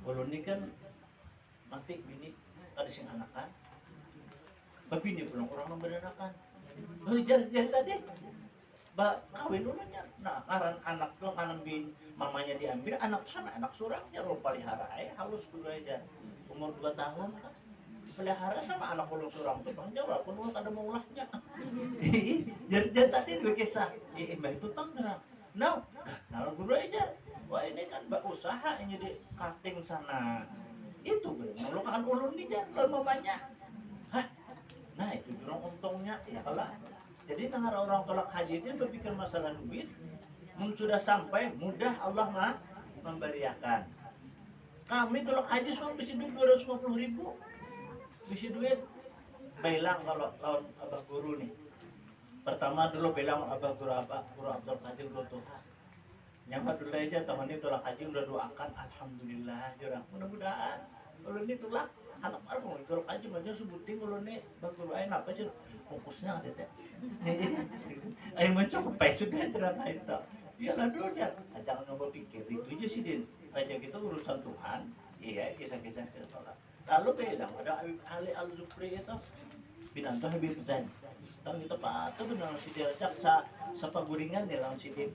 ulun ni kan mati bini ada sing anak kan tapi ini pulang orang beranakan jar tadi kawin ulunnya nah karan anak tuh kanan bin mamanya diambil anak sana anak surang jarul palihara halus kudu aja umur 2 tahun kan pelihara sama anak ulung surang tuh bang jawab pun ada maulahnya jadi tadi dua kisah mbak itu tang terang nah guru aja wah ini kan usaha ini di cutting sana itu bener kan ulun nih jangan mamanya nah itu jurang untungnya ya kalau jadi dengar orang tolak haji itu berpikir masalah duit sudah sampai mudah Allah memberiakan kami tolak haji semua bisa duit 250.000 bisa duit belang kalau lawan abah guru nih pertama dulu belang abah guru Abdul Qadir Tuhan nyampe dulu aja teman ini tolak haji udah doakan alhamdulillah jurang mudah-mudahan kalau ini tulak anak baru tolak haji macam sebutin kalau ini bang guru ayo apa sih fokusnya ada deh ayo mencoba sudah cerita itu iyalah dulu aja jangan nyoba pikir itu aja sih din raja kita urusan Tuhan iya kisah-kisah tolak lalu bilang ada Habib Ali Al-Zufri itu binanto Habib Zain tahun itu pak itu benar si dia cak sa paguringan dia lawan si dia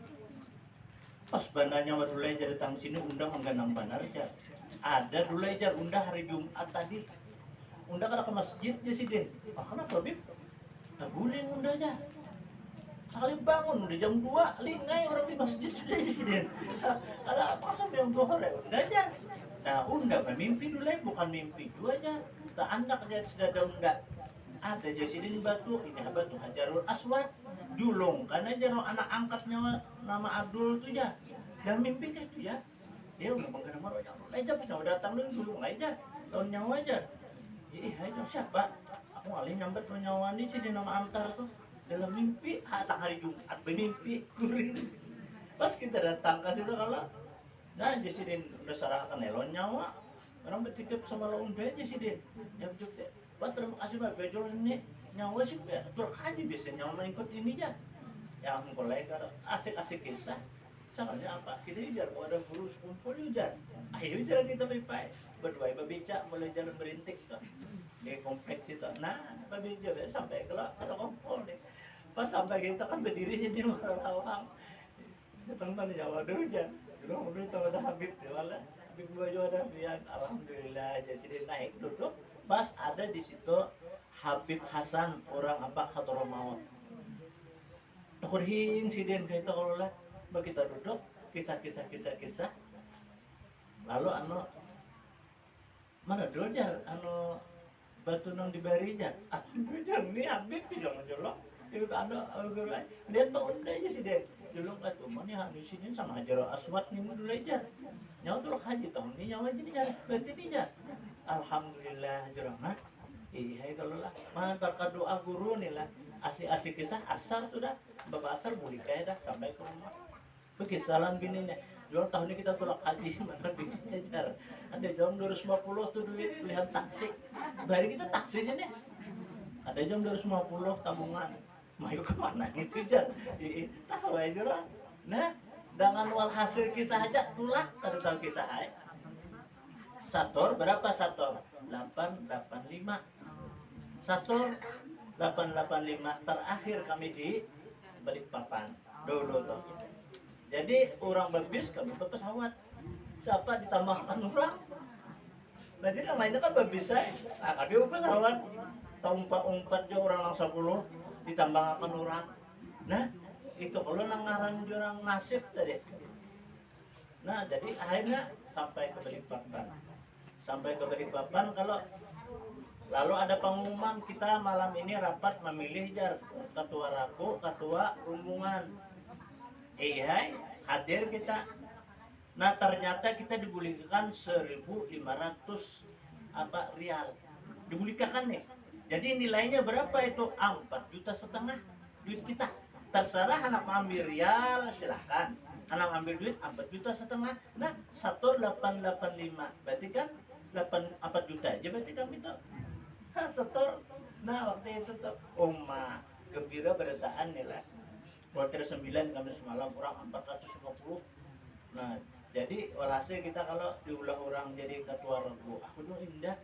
pas bandanya dulu aja datang sini undang mengganang bandar aja ada dulu aja undang hari Jumat tadi undang ke masjid aja si dia kenapa Habib nah guling undang aja sekali bangun udah jam 2 lingai orang di masjid sudah si dia ada apa sampai yang 2 hari udah aja nah undang mimpi dulu bukan mimpi dua aja tak anak dia sudah ada undang ada jasidin batu ini batu Hajarul Aswad julung karena jangan anak angkatnya nama Abdul tuh ya dan mimpi kayak itu ya dia udah mengenal nama aja pas udah datang dulu aja tahun nyawa aja ayo siapa aku alih nyambet nyawa ini sih di nama antar tuh dalam mimpi tak hari Jumat bermimpi kuring pas kita datang ke situ kalau nah jasidin udah serahkan elon nyawa orang bertitip sama lawan aja sih dia yang cukup deh wah terima kasih Pak Bejol ini nyawa sih betul aja biasanya nyawa ikut ini aja yang kolega asik-asik kisah soalnya apa kita ujar kalau ada guru sekumpul ujar ayo jalan kita beripai berdua berbicara mulai jalan berintik tuh di kompleks itu nah berbicara sampai ke kumpul nih pas sampai kita kan berdiri jadi orang awam teman-teman Jawa dulu jan dulu udah tahu ada Habib jualan Habib gua juga ada biar alhamdulillah jadi naik duduk pas ada di situ Habib Hasan orang apa Khator maut takurhing siden kayak itu kalau lah begitu duduk kisah lalu mana dulu jar batu nang dibari jar jar ini Habib jangan jolok itu lihat bang udah aja siden dulu kan tuh mana di sini sama Hajarul Aswad nih dulu aja nyawa tuh haji tahun ini nyawa jadi jar berarti ini jar alhamdulillah jurang iya kalau lah berkat doa guru nih lah asik kisah asar sudah bapak asar boleh kayak dah sampai ke rumah begitu salam gini nih jual tahun ini kita tolak haji mana bininya jar ada jam 250 tuh duit pilihan taksi dari kita taksi sini ada jam 250 tabungan mayu kemana gitu jar tahu aja jurang nah dengan walhasil kisah aja tulak kada tahu kisah aja Sator berapa Sator? 885 Sator 885 terakhir kami di Balikpapan dulu tuh jadi orang berbis kami ke pesawat siapa ditambahkan orang nah jadi yang lainnya kan berbis saya nah kami pesawat umpat juga orang lang 10 ditambahkan orang nah itu kalau nang ngaran orang nasib tadi nah jadi akhirnya sampai ke Balikpapan kalau lalu ada pengumuman kita malam ini rapat memilih jar ketua raku ketua rombongan hadir kita nah ternyata kita dibulikakan 1.500 rial dibulikakan nih jadi nilainya berapa itu 4,5 juta duit kita terserah anak ambil rial silahkan anak ambil duit 4,5 juta nah 1,885 berarti kan 4 juta aja berarti kami tuh setor. Nah waktu itu tuh Oma gembira beritaan nih lah. Kloter 9 kami semalam orang 450. Nah jadi walhasil kita kalau diulah orang jadi ketua regu, aku tuh indah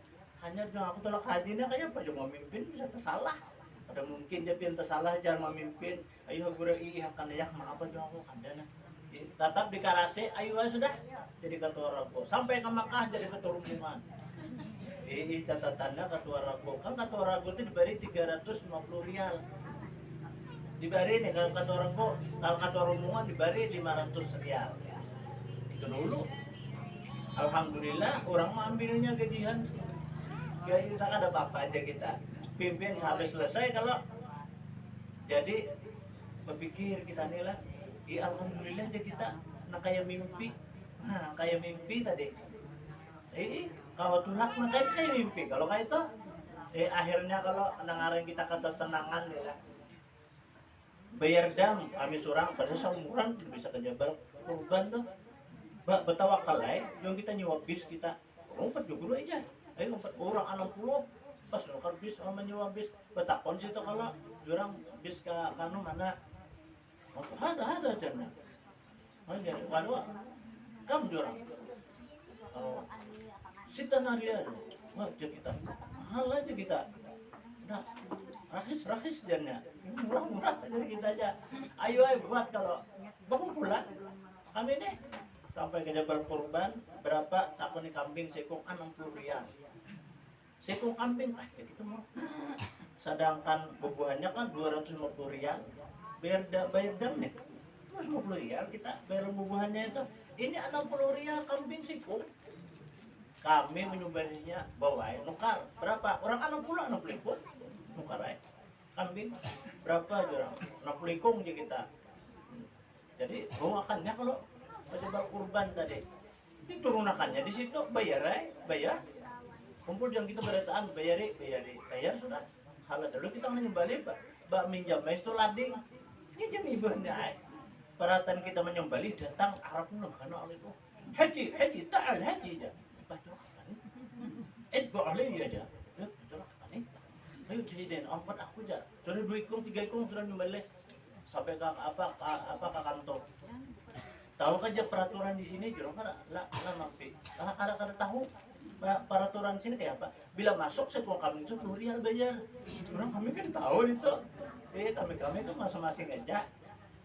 hanya dengan aku tolak hajinya kayak apa cuma memimpin bisa tersalah. Ada mungkin dia pinta salah jangan memimpin. Ayo guru iya akan ya maaf aja aku kadana. Tetap di kalase ayo sudah jadi ketua regu sampai ke Makkah jadi ketua rombongan. Catatannya ketua ragu kan ketua ragu itu diberi 350 rial diberi nih kalau ketua ragu kalau ketua rombongan diberi 500 rial itu dulu. Alhamdulillah orang mengambilnya gajian gaji kita kan ada apa aja kita pimpin sampai selesai. Kalau jadi berpikir kita nih lah alhamdulillah aja kita nah kayak mimpi. Nah kayak mimpi tadi kalau tulak makanya kayak mimpi kalau kayak itu akhirnya kalau nangarin kita kesenangan ya bayar dam kami surang pada seumuran bisa ke Jabal Kurban tuh betawakal yang kita nyewa bis kita lompat juga dulu aja ayo lompat orang 60 pas nukar bis sama nyewa bis betakon situ kalau jurang bis ke kanu mana ada aja aja kalau kamu jurang sita narian wah aja kita mahal aja kita nah rahis jadinya murah dari kita aja ayo buat kalau bangun pulang kami nih sampai ke Jabal Kurban berapa takuni kambing sekung 60 rial sekung kambing ya gitu mau sedangkan bubuhannya kan 250 rial bayar dam nih 250 rial kita bayar bubuhannya itu ini 60 rial kambing sekung kami menyumbangnya bawa nukar berapa orang 60 ikut nukar kambing berapa orang 60 ikung aja kita jadi bawakannya kalau Jabal Kurban tadi diturunakannya di situ bayar kumpul yang kita berataan bayar sudah salah dulu kita menyembali bak minjam itu lading ini jam ibunya perhatian kita menyembali datang Arab pun karena oleh itu haji ta'al haji aja baca boleh aja ya baca nih ayo jadiin empat aku aja jadi 2 ikung 3 ikung sudah nyembelih sampai ke apa ke kantor tahu aja peraturan di sini jurang kan lah mampi kada tahu peraturan sini kayak apa bila masuk sebuah kambing itu 10 rial bayar jurang kami kan tahu itu kami itu masing-masing aja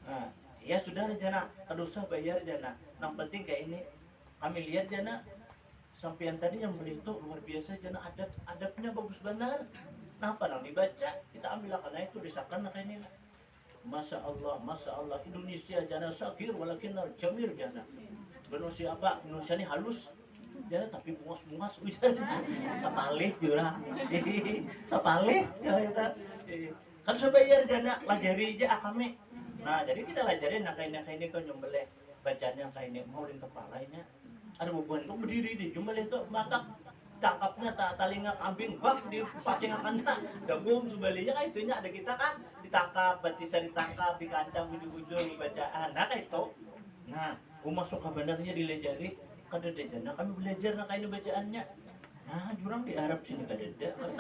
nah ya sudah jana kada usah bayar jana yang penting kayak ini kami lihat jana sampai yang tadi yang beli itu luar biasa jana adabnya bagus benar. Nah apa yang dibaca kita ambil karena itu disahkan kayak ini. Masya Allah Indonesia jana sakir walakin jamil jana. Indonesia apa? Indonesia ini halus jana tapi bungas sapalih jurang. Sapalih ya kita. Kan sudah bayar jana lajari aja kami. Nah jadi kita lajarin kayak ini kan nyembelih bacanya kayak ini mau di kepalanya. Ada bubuhan itu berdiri di jumlah itu mata tangkapnya talinga kambing bak di patingan dagum sebalinya kan itunya ada kita kan ditangkap batisa ditangkap di kancang ujung-ujung bacaan nah kayak itu nah masuk kabarnya dilejari kada dejana kami belajar nah kayak bacaannya nah jurang di Arab sini kada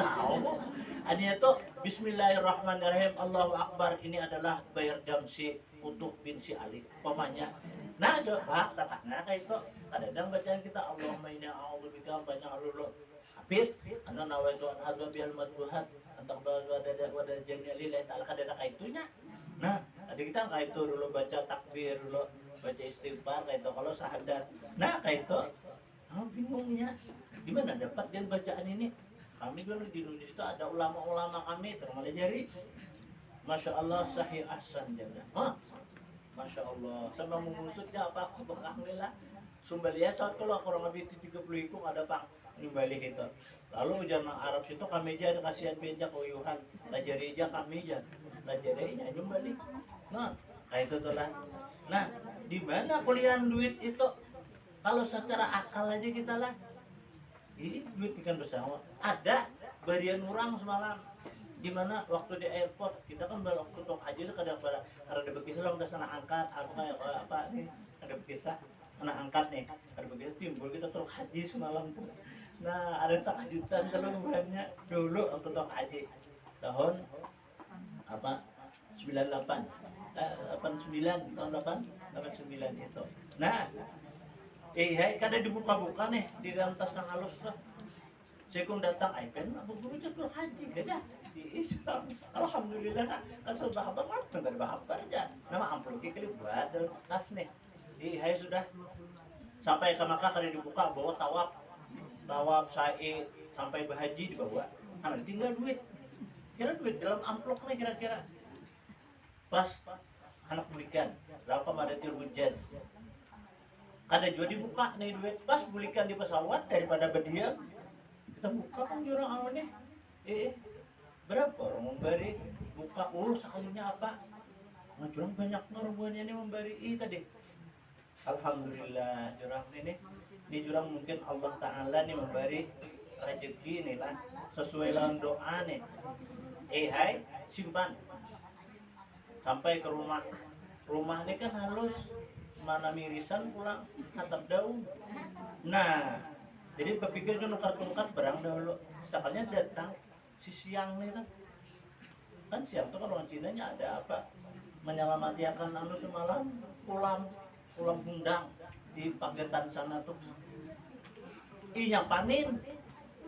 tahu adanya tuh Bismillahirrahmanirrahim Allahu Akbar ini adalah bayar dam si Utuh bin si Ali pamanya nah coba tatakna kayak itu kadang bacaan kita Allahumma inna a'udzubika banyak lulu habis ana nawaitu an adzwa bil madbuhat antak wada janya lillahi ta'ala kadang kayak itunya nah tadi kita kayak itu dulu baca takbir dulu baca istighfar kayak itu kalau syahadat nah kayak itu bingungnya gimana dapat dia bacaan ini kami dulu di Indonesia ada ulama-ulama kami termasuk jari Masya Allah sahih ahsan jannah Masya Allah sama mengusutnya apa alhamdulillah Sumbalia saat kalau kurang lebih 30 ikung ada pang nyumbali itu lalu zaman Arab situ kami aja ada kasihan beja koyuhan lajari aja kami aja lajari aja nyumbali nah kayak itu tuh lah nah di mana kuliahan duit itu kalau secara akal aja kita lah ini duit ikan bersama ada barian orang semalam gimana waktu di airport kita kan waktu untuk haji itu kadang ada berkisah udah sana angkat apa nih ada berkisah anak angkat nih ada begitu timbul kita terus haji semalam tuh Nah, ada kejutan kalau bulannya dulu waktu tok haji tahun apa 98 89 tahun 89 itu. Nah, hai kada dibuka-buka nih di dalam tas yang halus tuh. Saya kung datang iPad aku guru jatuh haji gajah di Islam. Alhamdulillah kan sudah apa kan enggak bahapa aja. Nama amplop kali buat dalam tas nih. Hai sudah sampai ke Makkah kada dibuka bawa tawaf sa'i sampai berhaji dibawa. Nah, tinggal duit. Kira duit dalam amplop nih kira-kira. Pas anak bulikan, lalu ada Hujjaz. Ada juga dibuka nih duit. Pas bulikan di pesawat daripada berdiam, kita buka kan jurang awalnya. Berapa orang memberi buka sekalinya apa? Jurang banyak ngerubuannya ini memberi tadi. Alhamdulillah jurang ini jurang mungkin Allah Ta'ala nih memberi rezeki nih lah sesuai dengan doa nih. Hai simpan sampai ke rumah ini kan halus mana mirisan pulang atap daun. Nah jadi berpikir nukar-nukar barang dahulu sekalinya datang si siang nih kan siang tuh kalau orang Cinanya ada apa menyelamati akan anu semalam pulang bundang di Pagetan sana tuh inya panin.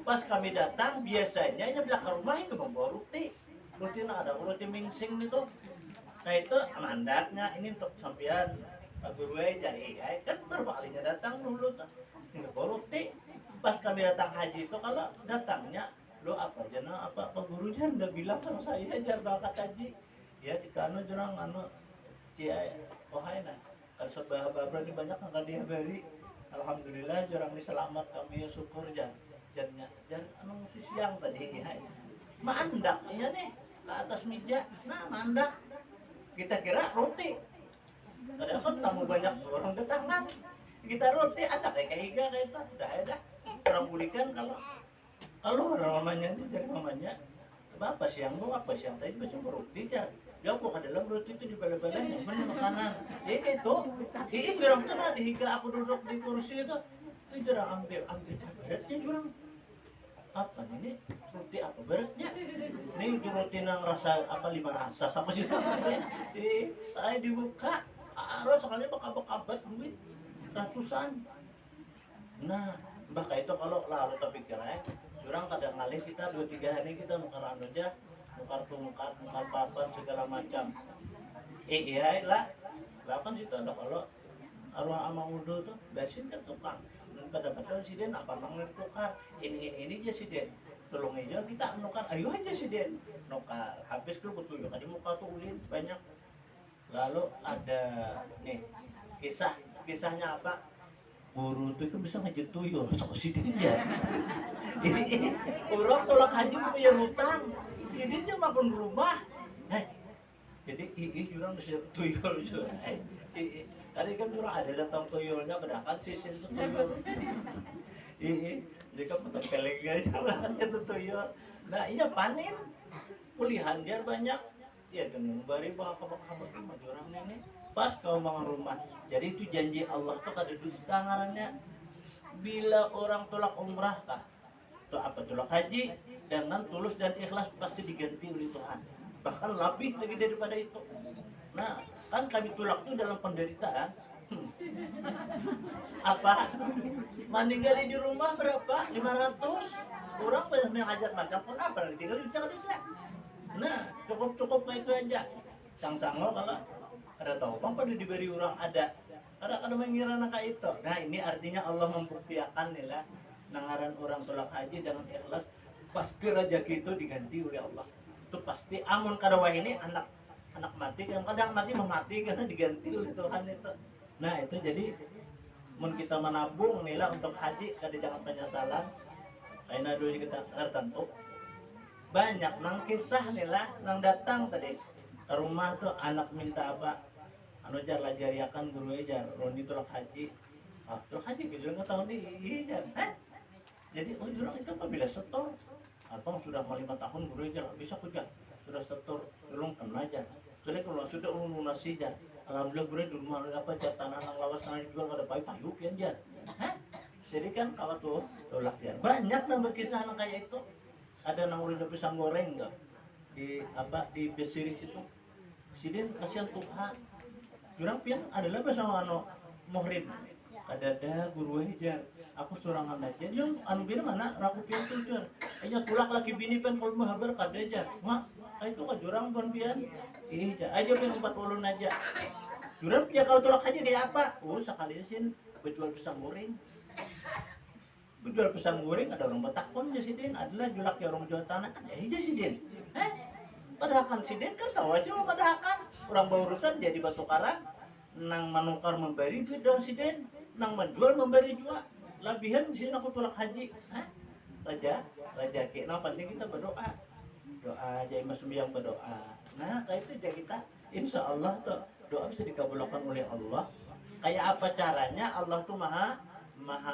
Pas kami datang biasanya nya belakang rumah itu membawa roti ada roti mingsing itu. Nah itu mandatnya ini untuk sampean Pak Guru cari kan berapa kalinya datang dulu tinggal bawa roti. Pas kami datang haji itu kalau datangnya lo apa aja apa Pak Guru jangan udah bilang sama saya jar berangkat haji ya cikano jurang anu cia ohai nah kan sebab ini banyak angkat dia beri. Alhamdulillah jurang diselamat kami ya syukur jangan anu si siang tadi ya mandak iya nih ke atas meja nah mandak kita kira roti ada kan tamu banyak orang datang kan kita roti ada kayak higa kayak itu udah ada orang bulikan kalau mamanya dicari mamanya apa siang tadi besok roti jar dia kok ada dalam roti itu di bala-balanya bener makanan itu jurang tuh di higa aku duduk di kursi itu jurang ambil beratnya jurang apa ini roti apa beratnya ini roti yang rasa apa 5 rasa sama sih saya dibuka harus sekali bakal duit ratusan. Nah bahkan itu kalau lalu tapi kira curang kadang ngalih kita 2-3 hari kita nukar anu aja nukar papan segala macam iya lah kan situ ada kalau arwah ama udo tuh bersin ke tukang pada si Den apa mang tukar ini aja si Den tolong aja kita nukar ayo aja si Den nukar habis lu betul ya di muka tuh ulin banyak. Lalu ada nih kisahnya apa guru itu bisa ngejek tuyul sok si Den ya ini orang tolak haji punya hutang si Den nya makan rumah jadi jurang bisa tuyul juga tadi kan jurang ada datang tuyulnya kedakan sisin tuh tuyul jadi kan potong peleng guys aja tuh tuyul. Nah iya panen pulihan dia banyak ya tenang bari bakal rumah jurang ini pas kau bangun rumah jadi itu janji Allah tuh kada dusta ngarannya bila orang tolak umrah kah atau apa tolak haji dengan tulus dan ikhlas pasti diganti oleh Tuhan bahkan lebih lagi daripada itu. Nah kan kami tolak itu dalam penderitaan apa meninggal di rumah berapa 500 orang banyak yang ngajak macam pun apa tinggal di sana tidak. Nah cukup kayak itu aja sang-sango kalau ada tahu pada diberi orang ada mengira kayak itu. Nah ini artinya Allah membuktikan nih lah nangaran orang tolak haji dengan ikhlas pasti rezeki itu diganti oleh Allah itu pasti. Amun karawah ini anak mati kadang mati memati karena diganti oleh Tuhan itu. Nah itu jadi mun kita menabung nila untuk haji kada jangan penyesalan karena dulu kita tertentu banyak nang kisah nila nang datang tadi ke rumah tuh anak minta apa anu jar lajariakan guru jar Roni tolak haji tolak haji gitu nggak tahu nih jar jadi jurang itu apabila setor abang sudah 5 tahun guru jar bisa kujar sudah setor belum kena aja jadi kalau sudah lunasi jar alhamdulillah guru di rumah apa jar tanah nang lawas nang dijual kada payu kan jar Jadi kan kalau tuh tolak ya banyak lah berkisah kayak itu. Ada nang udah pisang goreng enggak di apa di Besiris itu. Sidin kasihan Tuhan. Jurang pian adalah bahasa anu muhrim. Kadada guru hejar. Aku sorangan aja. Yang anu bina mana raku pian tujuan. Anya tulak lagi bini kan kalau mahabar kadaja. Mak, itu kan jurang pun pian. Aja pian 40 aja. Jurang ya kalau tulak aja kayak apa? Oh sekali sin berjual pisang goreng. Berjual pisang goreng ada orang Batakon ya Sidin adalah julak ya orang jual tanah kan aja Sidin. Padahakan Sidin kan tahu aja mau padahakan orang baurusan jadi batu karang nang manukar memberi beda Sidin nang menjual memberi juga labihan sini aku tolak haji. Raja ki nah penting kita berdoa aja mas yang berdoa. Nah kayak itu aja kita insya Allah tuh doa bisa dikabulkan oleh Allah. Kayak apa caranya? Allah tuh maha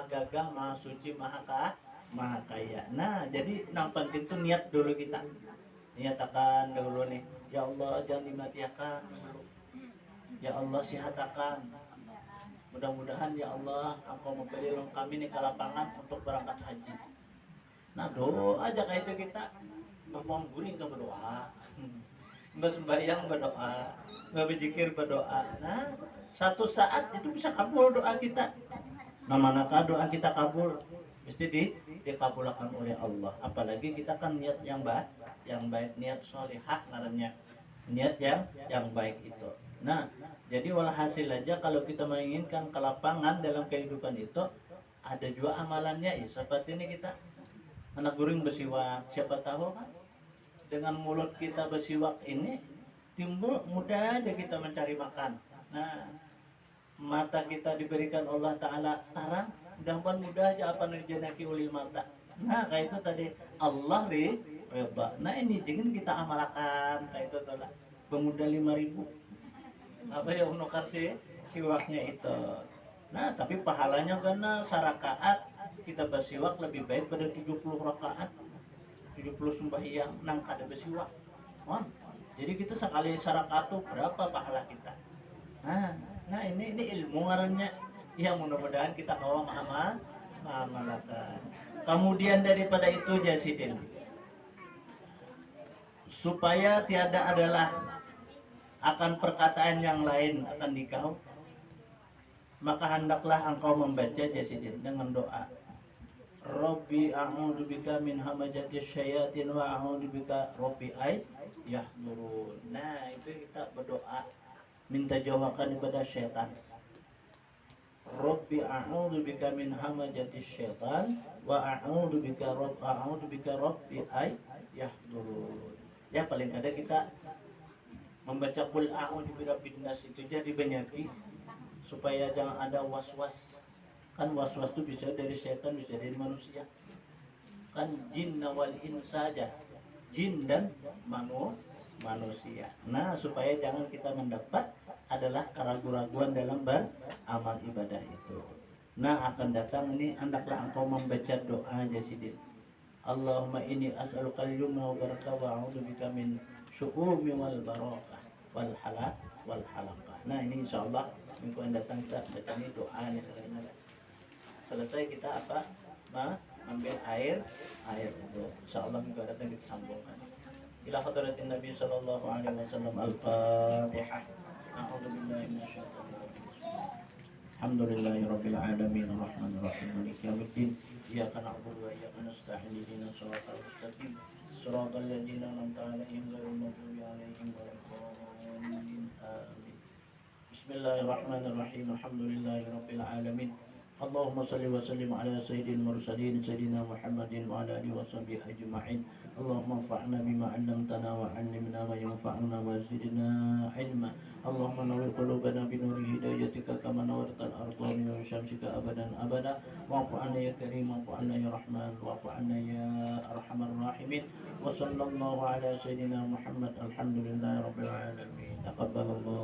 gagah, maha suci, maha kaya. Nah, jadi yang penting tuh niat dulu kita. Niatakan dulu nih, ya Allah jangan dimatiakan dulu. Ya Allah sihatakan. Mudah-mudahan ya Allah Engkau memberi kami nih ke lapangan untuk berangkat haji. Nah, doa aja kayak itu kita. Mau guring ke berdoa. Mbak sembahyang berdoa, mbak berzikir berdoa. Nah, satu saat itu bisa kabul doa kita. Nah, manakah doa kita kabul? Mesti dikabulkan oleh Allah. Apalagi kita kan niat yang baik, niat solihah ngarannya. Niat yang baik itu. Nah, jadi walhasil aja kalau kita menginginkan kelapangan dalam kehidupan itu ada juga amalannya ya. Seperti ini kita anak guring bersiwak, siapa tahu kan dengan mulut kita bersiwak ini timbul mudah aja kita mencari makan. Nah, mata kita diberikan Allah Ta'ala tarang, mudah aja apa yang dijenaki oleh mata. Nah kayak itu tadi Allah reba. Nah ini jangan kita amalkan kayak itu tuh pemuda 5.000 apa ya unukar siwaknya itu. Nah tapi pahalanya karena sarakaat kita bersiwak lebih baik pada 70 rakaat 70 sembahyang nang kada bersiwak. Jadi kita sekali sarakaat tuh berapa pahala kita. Nah ini ilmu ngarannya yang mudah-mudahan kita kawa mengamalkan. Kemudian daripada itu Jasidin, supaya tiada adalah akan perkataan yang lain akan dikau, maka hendaklah engkau membaca Jasidin dengan doa. Rabbi a'udzubika min hamajatis syayatin wa a'udzubika Rabbi ay yahdurun. Nah itu kita berdoa minta jauhkan daripada syaitan. Rabbi a'udzubika min hamajatis syaitan wa a'udzubika Rabbi ay yahdurun. Ya paling ada kita membaca qul a'udzu birabbin nas itu jadi banyaki supaya jangan ada was-was. Kan was-was itu bisa dari setan, bisa dari manusia. Kan jin wal insa saja. Jin dan manusia. Nah, supaya jangan kita mendapat adalah keraguan-raguan dalam beramal ibadah itu. Nah, akan datang ini hendaklah engkau membaca doa Jasidin. Allahumma inni as'aluka al-yumna wa barakah wa a'udzubika min syu'umi wal barakah wal halaqah. Nah, ini insyaallah minggu yang datang kita baca ini doa ini. Selesai kita apa? Ambil air itu. Insyaallah minggu datang kita sambungkan. Ila hadratin Nabi sallallahu alaihi wasallam al-Fatihah. A'udzu billahi minasyaitonir rajim. Alhamdulillahirabbil alamin arrahmanir rahim maliki yaumiddin. Iyyaka na'budu wa iyyaka nasta'in ihdinas siratal mustaqim. Shiratal ladzina an'amta 'alaihim ghairil maghdubi 'alaihim waladdallin. Amin. Bismillahirrahmanirrahim. Alhamdulillahirabbil alamin. Allahumma salli wa sallim ala sayyidil mursalin sayyidina Muhammadin wa ala alihi washabihi ajma'in. Allahumma anfa'na bima 'allamtana wa 'allimna ma yanfa'una wa zidna 'ilma. Allahumma nawwir qulubana bi nuri hidayatika kama nawwartal arda bi nuri syamsika abadan abada. Wa'fu 'anna ya karim, wa'fu 'anna ya rahman, wa'fu 'anna ya arhamar rahimin. Wa sallallahu ala sayyidina Muhammad. Alhamdulillahirabbil alamin. Taqabbalallahu